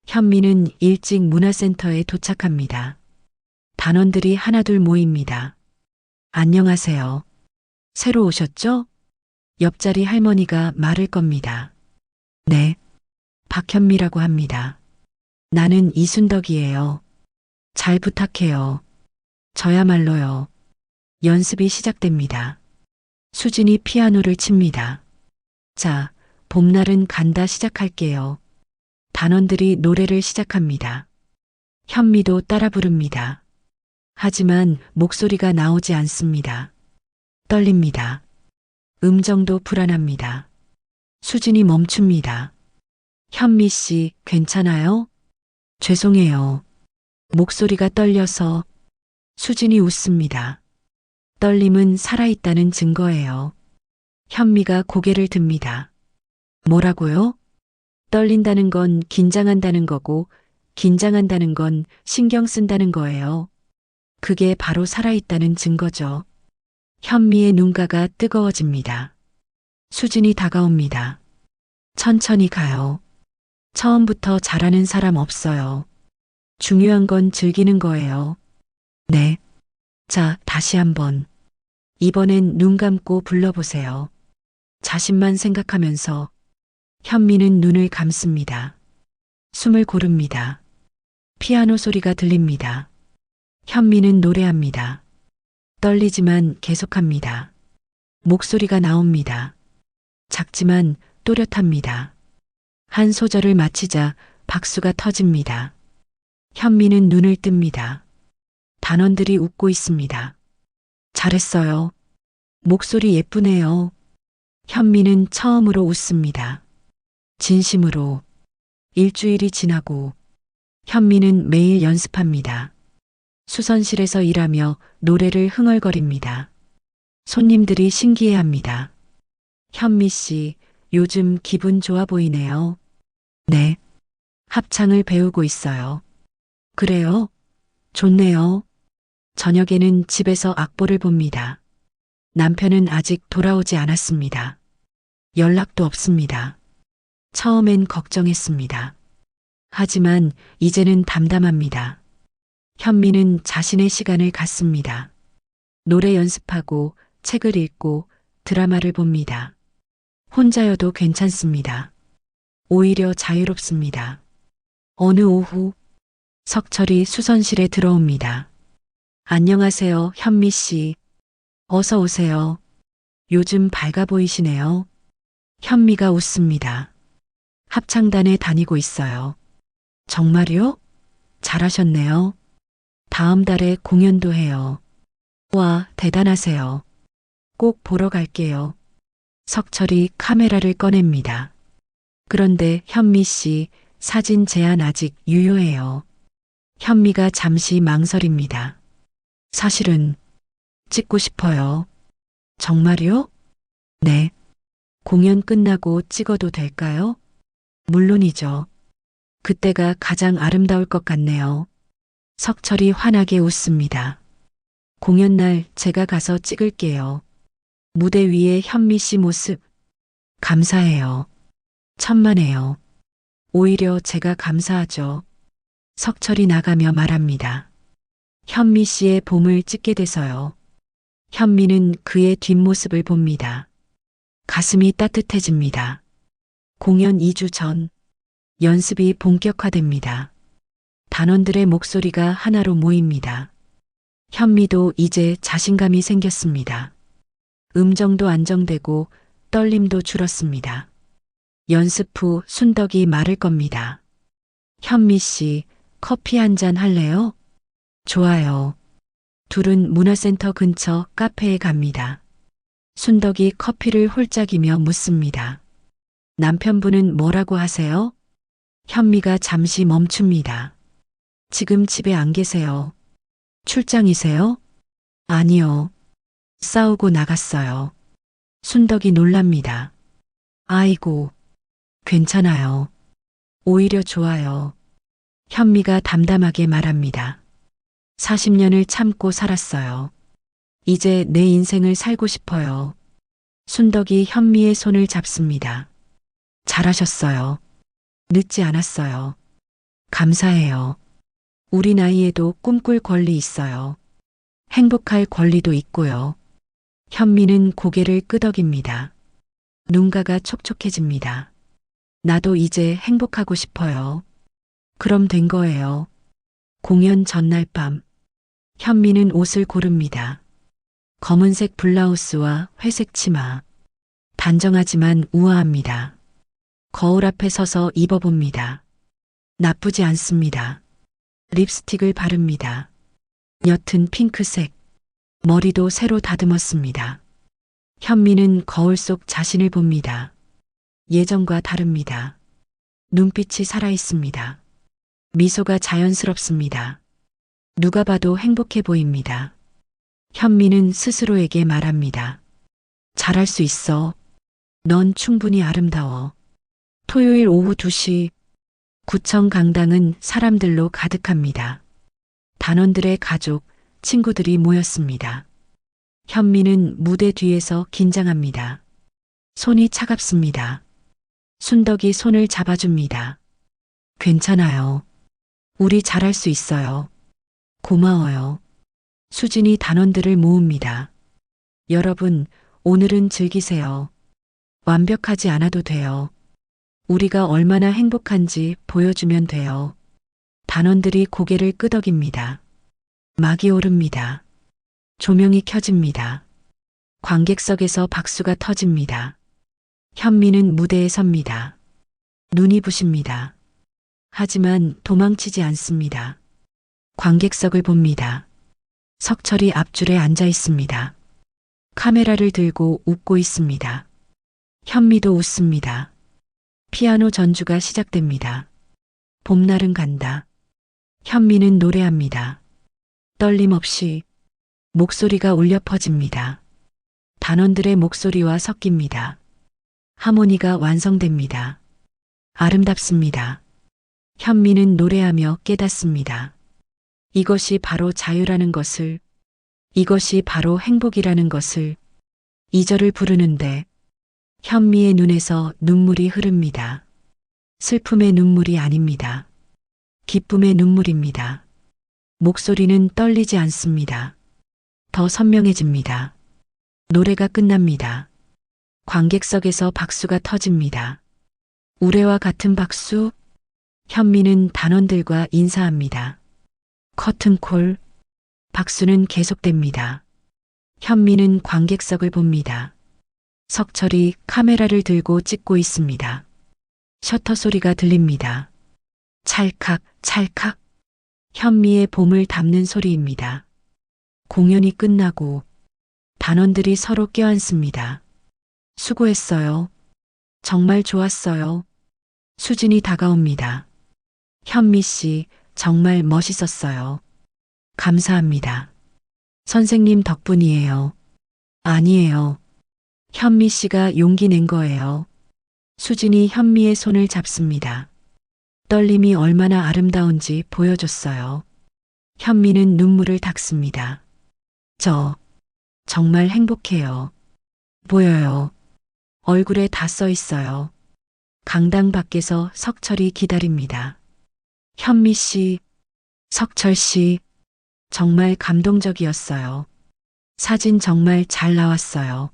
A: 현미는 일찍 문화센터에 도착합니다. 단원들이 하나둘 모입니다. 안녕하세요. 새로 오셨죠? 옆자리 할머니가 말을 겁니다. 네. 박현미라고 합니다. 나는 이순덕이에요. 잘 부탁해요. 저야말로요. 연습이 시작됩니다. 수진이 피아노를 칩니다. 자, 봄날은 간다 시작할게요. 단원들이 노래를 시작합니다. 현미도 따라 부릅니다. 하지만 목소리가 나오지 않습니다. 떨립니다. 음정도 불안합니다. 수진이 멈춥니다. 현미 씨, 괜찮아요? 죄송해요. 목소리가 떨려서. 수진이 웃습니다. 떨림은 살아있다는 증거예요. 현미가 고개를 듭니다. 뭐라고요? 떨린다는 건 긴장한다는 거고, 긴장한다는 건 신경 쓴다는 거예요. 그게 바로 살아있다는 증거죠. 현미의 눈가가 뜨거워집니다. 수진이 다가옵니다. 천천히 가요. 처음부터 잘하는 사람 없어요. 중요한 건 즐기는 거예요. 네. 자, 다시 한번. 이번엔 눈 감고 불러보세요. 자신만 생각하면서. 현미는 눈을 감습니다. 숨을 고릅니다. 피아노 소리가 들립니다. 현미는 노래합니다. 떨리지만 계속합니다. 목소리가 나옵니다. 작지만 또렷합니다. 한 소절을 마치자 박수가 터집니다. 현미는 눈을 뜹니다. 단원들이 웃고 있습니다. 잘했어요. 목소리 예쁘네요. 현미는 처음으로 웃습니다. 진심으로. 일주일이 지나고 현미는 매일 연습합니다. 수선실에서 일하며 노래를 흥얼거립니다. 손님들이 신기해합니다. 현미 씨, 요즘 기분 좋아 보이네요. 네. 합창을 배우고 있어요. 그래요? 좋네요. 저녁에는 집에서 악보를 봅니다. 남편은 아직 돌아오지 않았습니다. 연락도 없습니다. 처음엔 걱정했습니다. 하지만 이제는 담담합니다. 현미는 자신의 시간을 갖습니다. 노래 연습하고 책을 읽고 드라마를 봅니다. 혼자여도 괜찮습니다. 오히려 자유롭습니다. 어느 오후 석철이 수선실에 들어옵니다. 안녕하세요, 현미 씨. 어서 오세요. 요즘 밝아 보이시네요. 현미가 웃습니다. 합창단에 다니고 있어요. 정말요? 잘하셨네요. 다음 달에 공연도 해요. 와, 대단하세요. 꼭 보러 갈게요. 석철이 카메라를 꺼냅니다. 그런데 현미 씨, 사진 제한 아직 유효해요. 현미가 잠시 망설입니다. 사실은 찍고 싶어요. 정말요? 네. 공연 끝나고 찍어도 될까요? 물론이죠. 그때가 가장 아름다울 것 같네요. 석철이 환하게 웃습니다. 공연 날 제가 가서 찍을게요. 무대 위에 현미 씨 모습. 감사해요. 천만에요. 오히려 제가 감사하죠. 석철이 나가며 말합니다. 현미 씨의 봄을 찍게 돼서요. 현미는 그의 뒷모습을 봅니다. 가슴이 따뜻해집니다. 공연 2주 전, 연습이 본격화됩니다. 단원들의 목소리가 하나로 모입니다. 현미도 이제 자신감이 생겼습니다. 음정도 안정되고 떨림도 줄었습니다. 연습 후 순덕이 말을 겁니다. 현미 씨, 커피 한 잔 할래요? 좋아요. 둘은 문화센터 근처 카페에 갑니다. 순덕이 커피를 홀짝이며 묻습니다. 남편분은 뭐라고 하세요? 현미가 잠시 멈춥니다. 지금 집에 안 계세요. 출장이세요? 아니요. 싸우고 나갔어요. 순덕이 놀랍니다. 아이고, 괜찮아요. 오히려 좋아요. 현미가 담담하게 말합니다. 40년을 참고 살았어요. 이제 내 인생을 살고 싶어요. 순덕이 현미의 손을 잡습니다. 잘하셨어요. 늦지 않았어요. 감사해요. 우리 나이에도 꿈꿀 권리 있어요. 행복할 권리도 있고요. 현미는 고개를 끄덕입니다. 눈가가 촉촉해집니다. 나도 이제 행복하고 싶어요. 그럼 된 거예요. 공연 전날 밤, 현미는 옷을 고릅니다. 검은색 블라우스와 회색 치마. 단정하지만 우아합니다. 거울 앞에 서서 입어봅니다. 나쁘지 않습니다. 립스틱을 바릅니다. 옅은 핑크색. 머리도 새로 다듬었습니다. 현미는 거울 속 자신을 봅니다. 예전과 다릅니다. 눈빛이 살아있습니다. 미소가 자연스럽습니다. 누가 봐도 행복해 보입니다. 현미는 스스로에게 말합니다. 잘할 수 있어. 넌 충분히 아름다워. 토요일 오후 2시 구청 강당은 사람들로 가득합니다. 단원들의 가족, 친구들이 모였습니다. 현미는 무대 뒤에서 긴장합니다. 손이 차갑습니다. 순덕이 손을 잡아줍니다. 괜찮아요. 우리 잘할 수 있어요. 고마워요. 수진이 단원들을 모읍니다. 여러분, 오늘은 즐기세요. 완벽하지 않아도 돼요. 우리가 얼마나 행복한지 보여주면 돼요. 단원들이 고개를 끄덕입니다. 막이 오릅니다. 조명이 켜집니다. 관객석에서 박수가 터집니다. 현미는 무대에 섭니다. 눈이 부십니다. 하지만 도망치지 않습니다. 관객석을 봅니다. 석철이 앞줄에 앉아 있습니다. 카메라를 들고 웃고 있습니다. 현미도 웃습니다. 피아노 전주가 시작됩니다. 봄날은 간다. 현미는 노래합니다. 떨림 없이 목소리가 울려 퍼집니다. 단원들의 목소리와 섞입니다. 하모니가 완성됩니다. 아름답습니다. 현미는 노래하며 깨닫습니다. 이것이 바로 자유라는 것을, 이것이 바로 행복이라는 것을. 2절을 부르는데 현미의 눈에서 눈물이 흐릅니다. 슬픔의 눈물이 아닙니다. 기쁨의 눈물입니다. 목소리는 떨리지 않습니다. 더 선명해집니다. 노래가 끝납니다. 관객석에서 박수가 터집니다. 우레와 같은 박수. 현미는 단원들과 인사합니다. 커튼콜. 박수는 계속됩니다. 현미는 관객석을 봅니다. 석철이 카메라를 들고 찍고 있습니다. 셔터 소리가 들립니다. 찰칵, 찰칵. 현미의 봄을 담는 소리입니다. 공연이 끝나고 단원들이 서로 껴안습니다. 수고했어요. 정말 좋았어요. 수진이 다가옵니다. 현미 씨, 정말 멋있었어요. 감사합니다. 선생님 덕분이에요. 아니에요. 현미 씨가 용기 낸 거예요. 수진이 현미의 손을 잡습니다. 떨림이 얼마나 아름다운지 보여줬어요. 현미는 눈물을 닦습니다. 저 정말 행복해요. 보여요. 얼굴에 다 써 있어요. 강당 밖에서 석철이 기다립니다. 현미 씨, 석철 씨, 정말 감동적이었어요. 사진 정말 잘 나왔어요.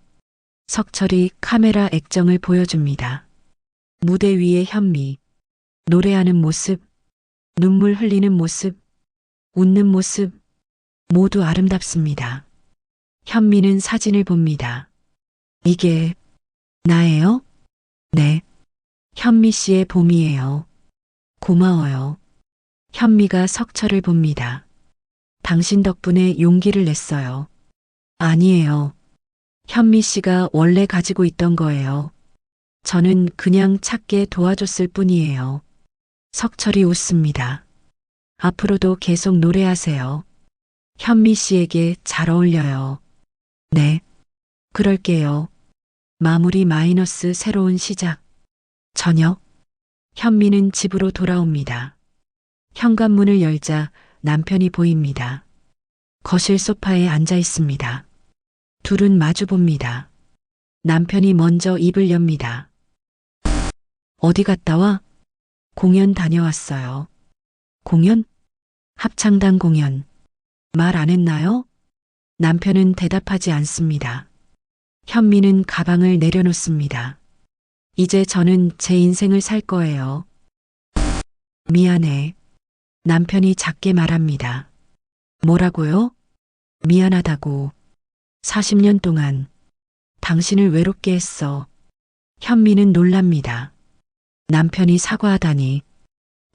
A: 석철이 카메라 액정을 보여줍니다. 무대 위에 현미, 노래하는 모습, 눈물 흘리는 모습, 웃는 모습, 모두 아름답습니다. 현미는 사진을 봅니다. 이게 나예요? 네. 현미 씨의 봄이에요. 고마워요. 현미가 석철을 봅니다. 당신 덕분에 용기를 냈어요. 아니에요. 현미 씨가 원래 가지고 있던 거예요. 저는 그냥 찾게 도와줬을 뿐이에요. 석철이 웃습니다. 앞으로도 계속 노래하세요. 현미 씨에게 잘 어울려요. 네. 그럴게요. 마무리 마이너스 새로운 시작. 저녁. 현미는 집으로 돌아옵니다. 현관문을 열자 남편이 보입니다. 거실 소파에 앉아 있습니다. 둘은 마주 봅니다. 남편이 먼저 입을 엽니다. 어디 갔다 와? 공연 다녀왔어요. 공연? 합창단 공연. 말 안 했나요? 남편은 대답하지 않습니다. 현미는 가방을 내려놓습니다. 이제 저는 제 인생을 살 거예요. 미안해. 남편이 작게 말합니다. 뭐라고요? 미안하다고. 40년 동안 당신을 외롭게 했어. 현미는 놀랍니다. 남편이 사과하다니.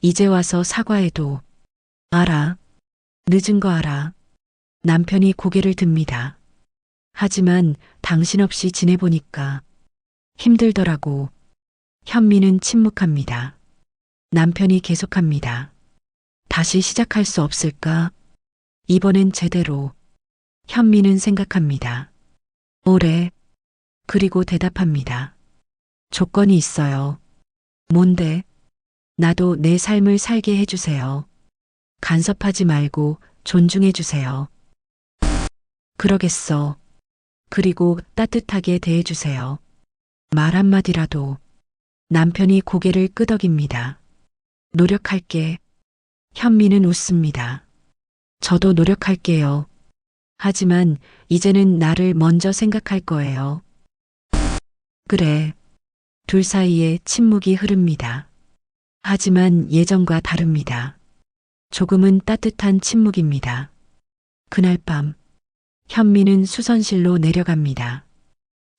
A: 이제 와서 사과해도. 알아. 늦은 거 알아. 남편이 고개를 듭니다. 하지만 당신 없이 지내보니까 힘들더라고. 현미는 침묵합니다. 남편이 계속합니다. 다시 시작할 수 없을까? 이번엔 제대로. 현미는 생각합니다. 오래. 그리고 대답합니다. 조건이 있어요. 뭔데? 나도 내 삶을 살게 해주세요. 간섭하지 말고 존중해주세요. 그러겠어. 그리고 따뜻하게 대해주세요. 말 한마디라도. 남편이 고개를 끄덕입니다. 노력할게. 현미는 웃습니다. 저도 노력할게요. 하지만 이제는 나를 먼저 생각할 거예요. 그래. 둘 사이에 침묵이 흐릅니다. 하지만 예전과 다릅니다. 조금은 따뜻한 침묵입니다. 그날 밤, 현미는 수선실로 내려갑니다.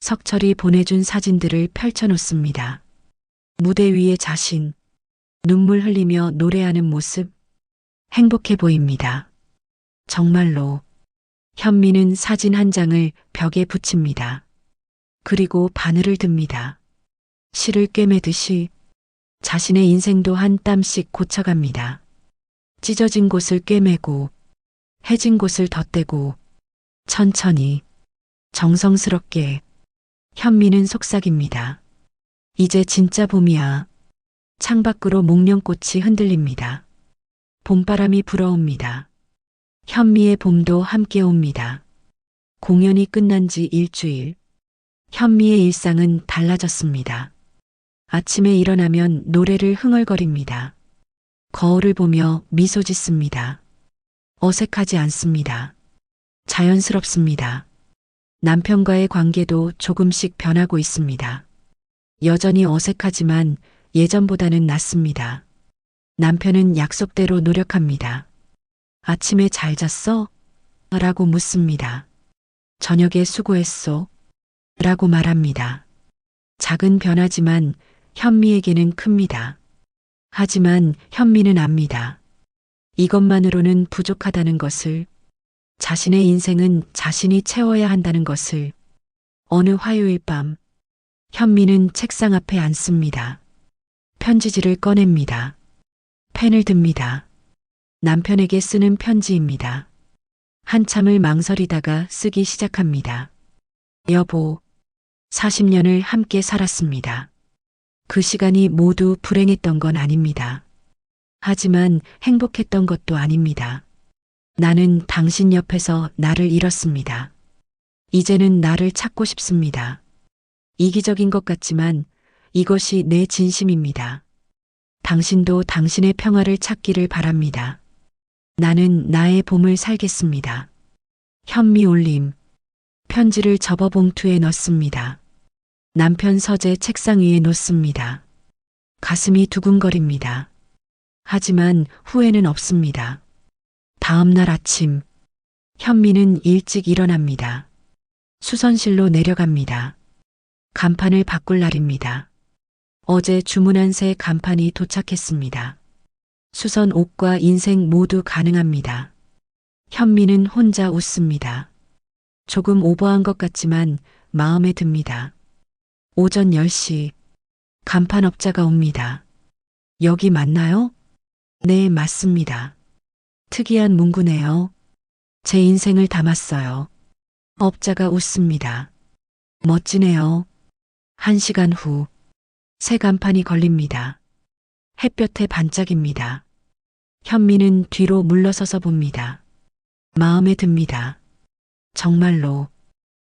A: 석철이 보내준 사진들을 펼쳐놓습니다. 무대 위의 자신, 눈물 흘리며 노래하는 모습, 행복해 보입니다. 정말로. 현미는 사진 한 장을 벽에 붙입니다. 그리고 바늘을 듭니다. 실을 꿰매듯이 자신의 인생도 한 땀씩 고쳐갑니다. 찢어진 곳을 꿰매고 해진 곳을 덧대고 천천히 정성스럽게. 현미는 속삭입니다. 이제 진짜 봄이야. 창밖으로 목련꽃이 흔들립니다. 봄바람이 불어옵니다. 현미의 봄도 함께 옵니다. 공연이 끝난 지 일주일. 현미의 일상은 달라졌습니다. 아침에 일어나면 노래를 흥얼거립니다. 거울을 보며 미소 짓습니다. 어색하지 않습니다. 자연스럽습니다. 남편과의 관계도 조금씩 변하고 있습니다. 여전히 어색하지만 예전보다는 낫습니다. 남편은 약속대로 노력합니다. 아침에 잘 잤어? 라고 묻습니다. 저녁에 수고했어? 라고 말합니다. 작은 변화지만 현미에게는 큽니다. 하지만 현미는 압니다. 이것만으로는 부족하다는 것을, 자신의 인생은 자신이 채워야 한다는 것을. 어느 화요일 밤, 현미는 책상 앞에 앉습니다. 편지지를 꺼냅니다. 펜을 듭니다. 남편에게 쓰는 편지입니다. 한참을 망설이다가 쓰기 시작합니다. 여보, 40년을 함께 살았습니다. 그 시간이 모두 불행했던 건 아닙니다. 하지만 행복했던 것도 아닙니다. 나는 당신 옆에서 나를 잃었습니다. 이제는 나를 찾고 싶습니다. 이기적인 것 같지만 이것이 내 진심입니다. 당신도 당신의 평화를 찾기를 바랍니다. 나는 나의 봄을 살겠습니다. 현미 올림. 편지를 접어 봉투에 넣습니다. 남편 서재 책상 위에 놓습니다. 가슴이 두근거립니다. 하지만 후회는 없습니다. 다음 날 아침, 현미는 일찍 일어납니다. 수선실로 내려갑니다. 간판을 바꿀 날입니다. 어제 주문한 새 간판이 도착했습니다. 수선 옷과 인생 모두 가능합니다. 현미는 혼자 웃습니다. 조금 오버한 것 같지만 마음에 듭니다. 오전 10시, 간판업자가 옵니다. 여기 맞나요? 네, 맞습니다. 특이한 문구네요. 제 인생을 담았어요. 업자가 웃습니다. 멋지네요. 1시간 후, 새 간판이 걸립니다. 햇볕에 반짝입니다. 현미는 뒤로 물러서서 봅니다. 마음에 듭니다. 정말로.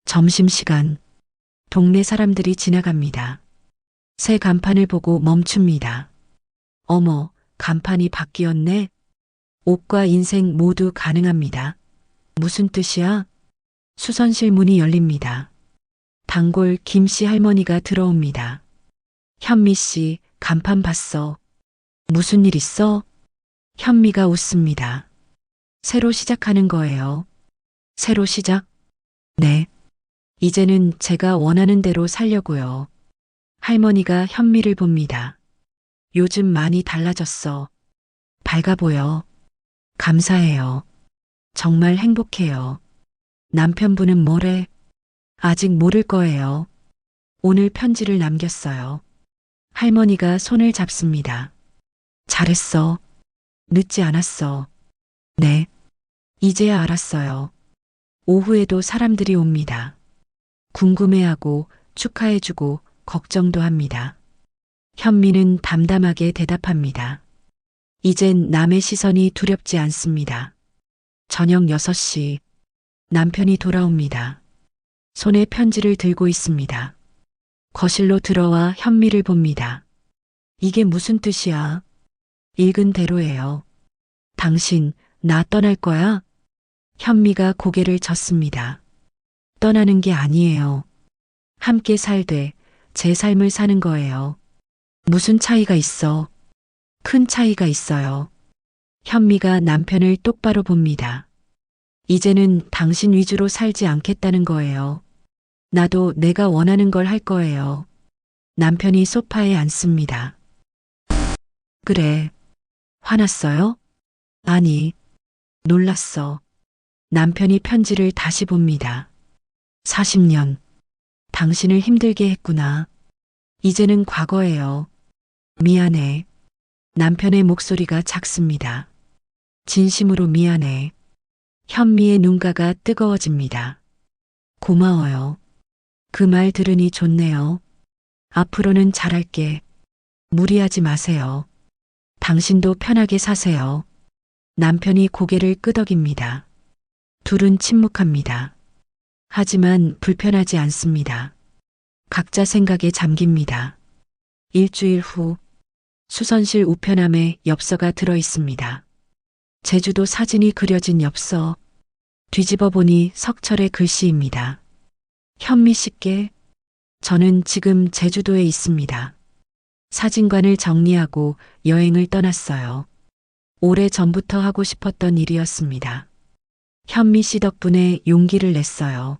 A: 점심시간, 동네 사람들이 지나갑니다. 새 간판을 보고 멈춥니다. 어머, 간판이 바뀌었네. 옷과 인생 모두 가능합니다. 무슨 뜻이야? 수선실 문이 열립니다. 단골 김씨 할머니가 들어옵니다. 현미 씨, 간판 봤어. 무슨 일 있어? 현미가 웃습니다. 새로 시작하는 거예요. 새로 시작? 네. 이제는 제가 원하는 대로 살려고요. 할머니가 현미를 봅니다. 요즘 많이 달라졌어. 밝아 보여. 감사해요. 정말 행복해요. 남편분은 뭐래? 아직 모를 거예요. 오늘 편지를 남겼어요. 할머니가 손을 잡습니다. 잘했어. 늦지 않았어. 네. 이제야 알았어요. 오후에도 사람들이 옵니다. 궁금해하고 축하해주고 걱정도 합니다. 현미는 담담하게 대답합니다. 이젠 남의 시선이 두렵지 않습니다. 저녁 6시 남편이 돌아옵니다. 손에 편지를 들고 있습니다. 거실로 들어와 현미를 봅니다. 이게 무슨 뜻이야? 읽은 대로예요. 당신, 나 떠날 거야? 현미가 고개를 젓습니다. 떠나는 게 아니에요. 함께 살되 제 삶을 사는 거예요. 무슨 차이가 있어? 큰 차이가 있어요. 현미가 남편을 똑바로 봅니다. 이제는 당신 위주로 살지 않겠다는 거예요. 나도 내가 원하는 걸 할 거예요. 남편이 소파에 앉습니다. 그래. 화났어요? 아니. 놀랐어. 남편이 편지를 다시 봅니다. 40년. 당신을 힘들게 했구나. 이제는 과거예요. 미안해. 남편의 목소리가 작습니다. 진심으로 미안해. 현미의 눈가가 뜨거워집니다. 고마워요. 그 말 들으니 좋네요. 앞으로는 잘할게. 무리하지 마세요. 당신도 편하게 사세요. 남편이 고개를 끄덕입니다. 둘은 침묵합니다. 하지만 불편하지 않습니다. 각자 생각에 잠깁니다. 일주일 후 수선실 우편함에 엽서가 들어 있습니다. 제주도 사진이 그려진 엽서. 뒤집어 보니 석철의 글씨입니다. 현미 씨께 저는 지금 제주도에 있습니다. 사진관을 정리하고 여행을 떠났어요. 오래 전부터 하고 싶었던 일이었습니다. 현미 씨 덕분에 용기를 냈어요.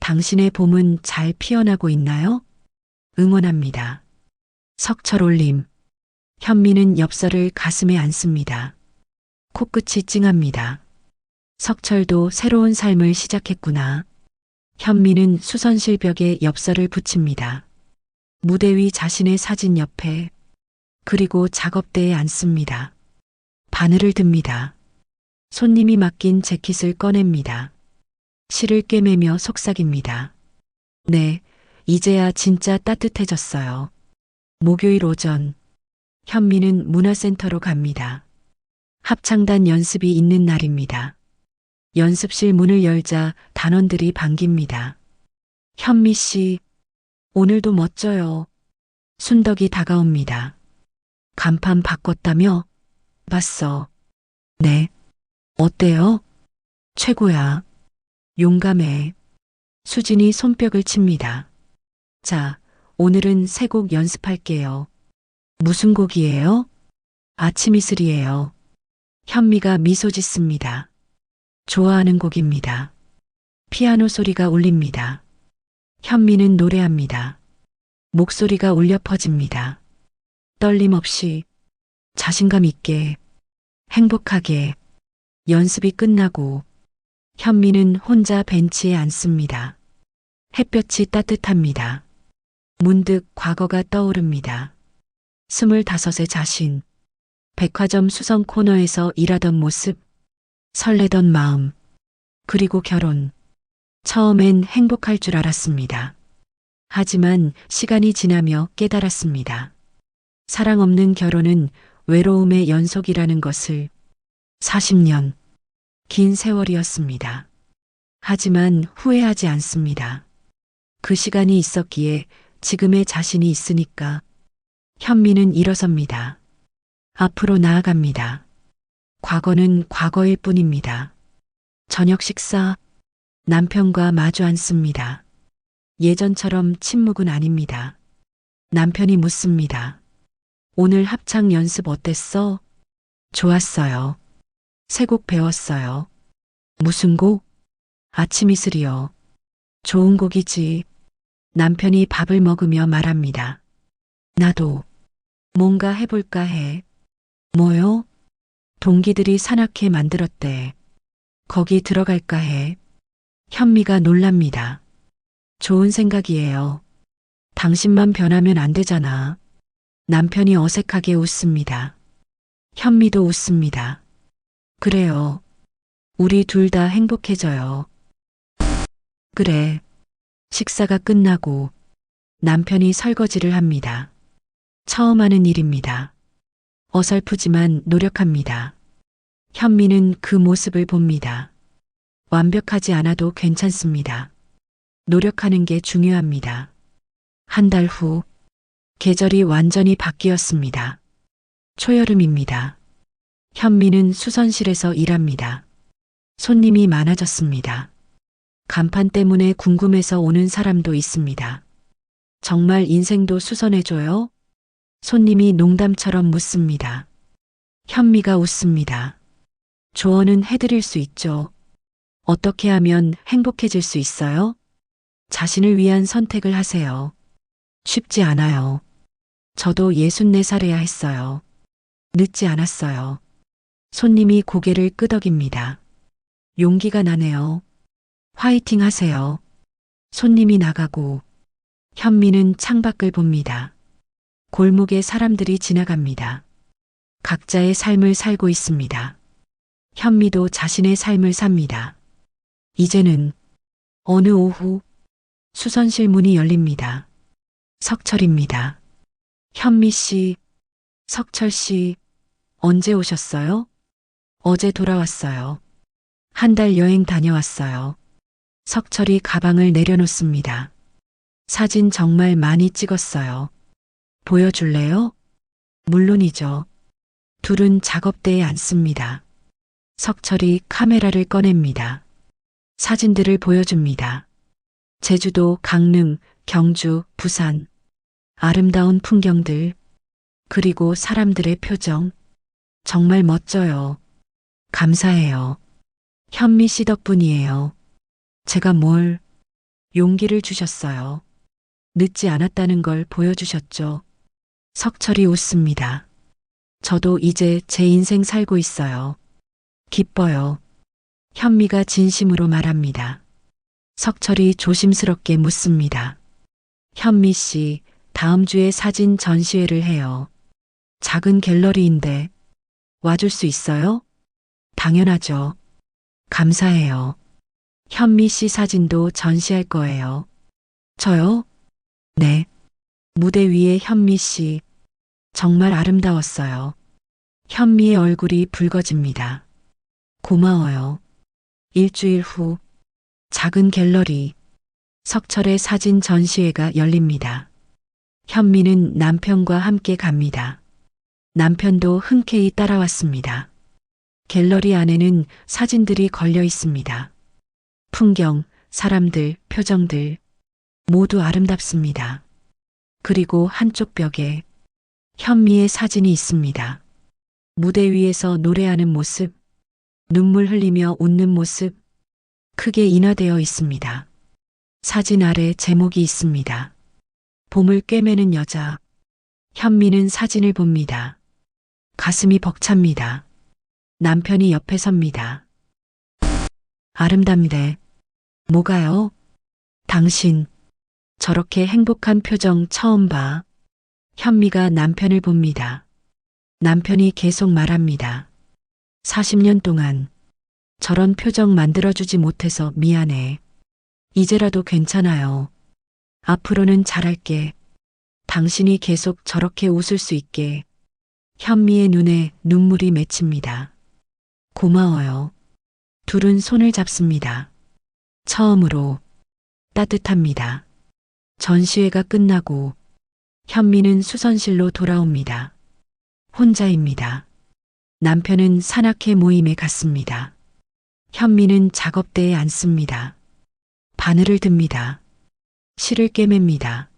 A: 당신의 봄은 잘 피어나고 있나요? 응원합니다. 석철 올림. 현미는 엽서를 가슴에 안습니다. 코끝이 찡합니다. 석철도 새로운 삶을 시작했구나. 현미는 수선실 벽에 엽서를 붙입니다. 무대 위 자신의 사진 옆에, 그리고 작업대에 앉습니다. 바늘을 듭니다. 손님이 맡긴 재킷을 꺼냅니다. 실을 꿰매며 속삭입니다. 네, 이제야 진짜 따뜻해졌어요. 목요일 오전, 현미는 문화센터로 갑니다. 합창단 연습이 있는 날입니다. 연습실 문을 열자 단원들이 반깁니다. 현미 씨, 오늘도 멋져요. 순덕이 다가옵니다. 간판 바꿨다며? 봤어. 네. 어때요? 최고야. 용감해. 수진이 손뼉을 칩니다. 자, 오늘은 세 곡 연습할게요. 무슨 곡이에요? 아침 이슬이에요. 현미가 미소 짓습니다. 좋아하는 곡입니다. 피아노 소리가 울립니다. 현미는 노래합니다. 목소리가 울려 퍼집니다. 떨림 없이, 자신감 있게, 행복하게. 연습이 끝나고 현미는 혼자 벤치에 앉습니다. 햇볕이 따뜻합니다. 문득 과거가 떠오릅니다. 25의 자신, 백화점 수성 코너에서 일하던 모습, 설레던 마음, 그리고 결혼. 처음엔 행복할 줄 알았습니다. 하지만 시간이 지나며 깨달았습니다. 사랑 없는 결혼은 외로움의 연속이라는 것을. 40년. 긴 세월이었습니다. 하지만 후회하지 않습니다. 그 시간이 있었기에 지금의 자신이 있으니까. 현미는 일어섭니다. 앞으로 나아갑니다. 과거는 과거일 뿐입니다. 저녁 식사. 남편과 마주 앉습니다. 예전처럼 침묵은 아닙니다. 남편이 묻습니다. 오늘 합창 연습 어땠어? 좋았어요. 세 곡 배웠어요. 무슨 곡? 아침 이슬이요. 좋은 곡이지. 남편이 밥을 먹으며 말합니다. 나도 뭔가 해볼까 해. 뭐요? 동기들이 산악회 만들었대. 거기 들어갈까 해. 현미가 놀랍니다. 좋은 생각이에요. 당신만 변하면 안 되잖아. 남편이 어색하게 웃습니다. 현미도 웃습니다. 그래요. 우리 둘 다 행복해져요. 그래. 식사가 끝나고 남편이 설거지를 합니다. 처음 하는 일입니다. 어설프지만 노력합니다. 현미는 그 모습을 봅니다. 완벽하지 않아도 괜찮습니다. 노력하는 게 중요합니다. 한 달 후, 계절이 완전히 바뀌었습니다. 초여름입니다. 현미는 수선실에서 일합니다. 손님이 많아졌습니다. 간판 때문에 궁금해서 오는 사람도 있습니다. 정말 인생도 수선해줘요? 손님이 농담처럼 묻습니다. 현미가 웃습니다. 조언은 해드릴 수 있죠. 어떻게 하면 행복해질 수 있어요? 자신을 위한 선택을 하세요. 쉽지 않아요. 저도 64살에야 했어요. 늦지 않았어요. 손님이 고개를 끄덕입니다. 용기가 나네요. 화이팅 하세요. 손님이 나가고 현미는 창밖을 봅니다. 골목에 사람들이 지나갑니다. 각자의 삶을 살고 있습니다. 현미도 자신의 삶을 삽니다. 이제는 어느 오후 수선실 문이 열립니다. 석철입니다. 현미 씨, 석철 씨, 언제 오셨어요? 어제 돌아왔어요. 한 달 여행 다녀왔어요. 석철이 가방을 내려놓습니다. 사진 정말 많이 찍었어요. 보여줄래요? 물론이죠. 둘은 작업대에 앉습니다. 석철이 카메라를 꺼냅니다. 사진들을 보여줍니다. 제주도, 강릉, 경주, 부산. 아름다운 풍경들. 그리고 사람들의 표정. 정말 멋져요. 감사해요. 현미 씨 덕분이에요. 제가 뭘 용기를 주셨어요. 늦지 않았다는 걸 보여주셨죠. 석철이 웃습니다. 저도 이제 제 인생 살고 있어요. 기뻐요. 현미가 진심으로 말합니다. 석철이 조심스럽게 묻습니다. 현미 씨, 다음 주에 사진 전시회를 해요. 작은 갤러리인데 와줄 수 있어요? 당연하죠. 감사해요. 현미 씨 사진도 전시할 거예요. 저요? 네. 무대 위에 현미 씨. 정말 아름다웠어요. 현미의 얼굴이 붉어집니다. 고마워요. 일주일 후, 작은 갤러리. 석철의 사진 전시회가 열립니다. 현미는 남편과 함께 갑니다. 남편도 흔쾌히 따라왔습니다. 갤러리 안에는 사진들이 걸려 있습니다. 풍경, 사람들, 표정들 모두 아름답습니다. 그리고 한쪽 벽에 현미의 사진이 있습니다. 무대 위에서 노래하는 모습, 눈물 흘리며 웃는 모습, 크게 인화되어 있습니다. 사진 아래 제목이 있습니다. 봄을 꿰매는 여자. 현미는 사진을 봅니다. 가슴이 벅찹니다. 남편이 옆에 섭니다. 아름답네. 뭐가요? 당신, 저렇게 행복한 표정 처음 봐. 현미가 남편을 봅니다. 남편이 계속 말합니다. 40년 동안 저런 표정 만들어주지 못해서 미안해. 이제라도 괜찮아요. 앞으로는 잘할게. 당신이 계속 저렇게 웃을 수 있게. 현미의 눈에 눈물이 맺힙니다. 고마워요. 둘은 손을 잡습니다. 처음으로 따뜻합니다. 전시회가 끝나고 현미는 수선실로 돌아옵니다. 혼자입니다. 남편은 산악회 모임에 갔습니다. 현미는 작업대에 앉습니다. 바늘을 듭니다. 실을 꿰맵니다.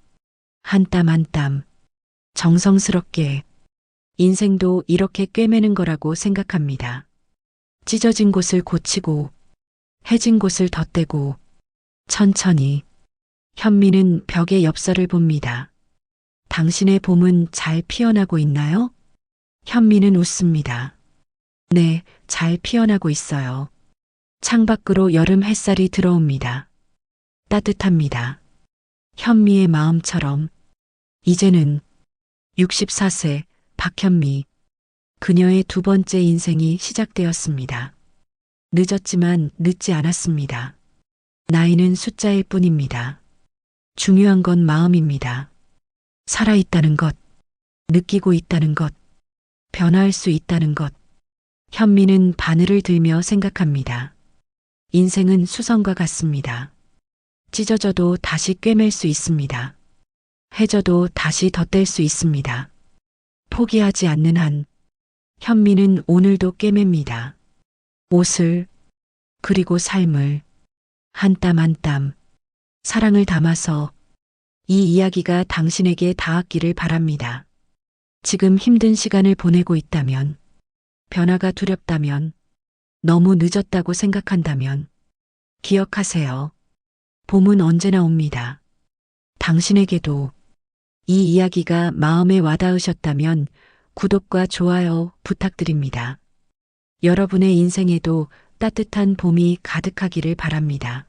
A: 한 땀 한 땀 정성스럽게. 인생도 이렇게 꿰매는 거라고 생각합니다. 찢어진 곳을 고치고 해진 곳을 덧대고 천천히. 현미는 벽의 엽서를 봅니다. 당신의 봄은 잘 피어나고 있나요? 현미는 웃습니다. 네, 잘 피어나고 있어요. 창밖으로 여름 햇살이 들어옵니다. 따뜻합니다. 현미의 마음처럼. 이제는 64세 박현미. 그녀의 두 번째 인생이 시작되었습니다. 늦었지만 늦지 않았습니다. 나이는 숫자일 뿐입니다. 중요한 건 마음입니다. 살아있다는 것, 느끼고 있다는 것, 변화할 수 있다는 것. 현미는 바늘을 들며 생각합니다. 인생은 수성과 같습니다. 찢어져도 다시 꿰맬 수 있습니다. 해져도 다시 덧댈 수 있습니다. 포기하지 않는 한, 현미는 오늘도 꿰맵니다. 옷을, 그리고 삶을, 한 땀 한 땀, 사랑을 담아서 이 이야기가 당신에게 닿았기를 바랍니다. 지금 힘든 시간을 보내고 있다면, 변화가 두렵다면, 너무 늦었다고 생각한다면, 기억하세요. 봄은 언제나 옵니다. 당신에게도 이 이야기가 마음에 와닿으셨다면 구독과 좋아요 부탁드립니다. 여러분의 인생에도 따뜻한 봄이 가득하기를 바랍니다.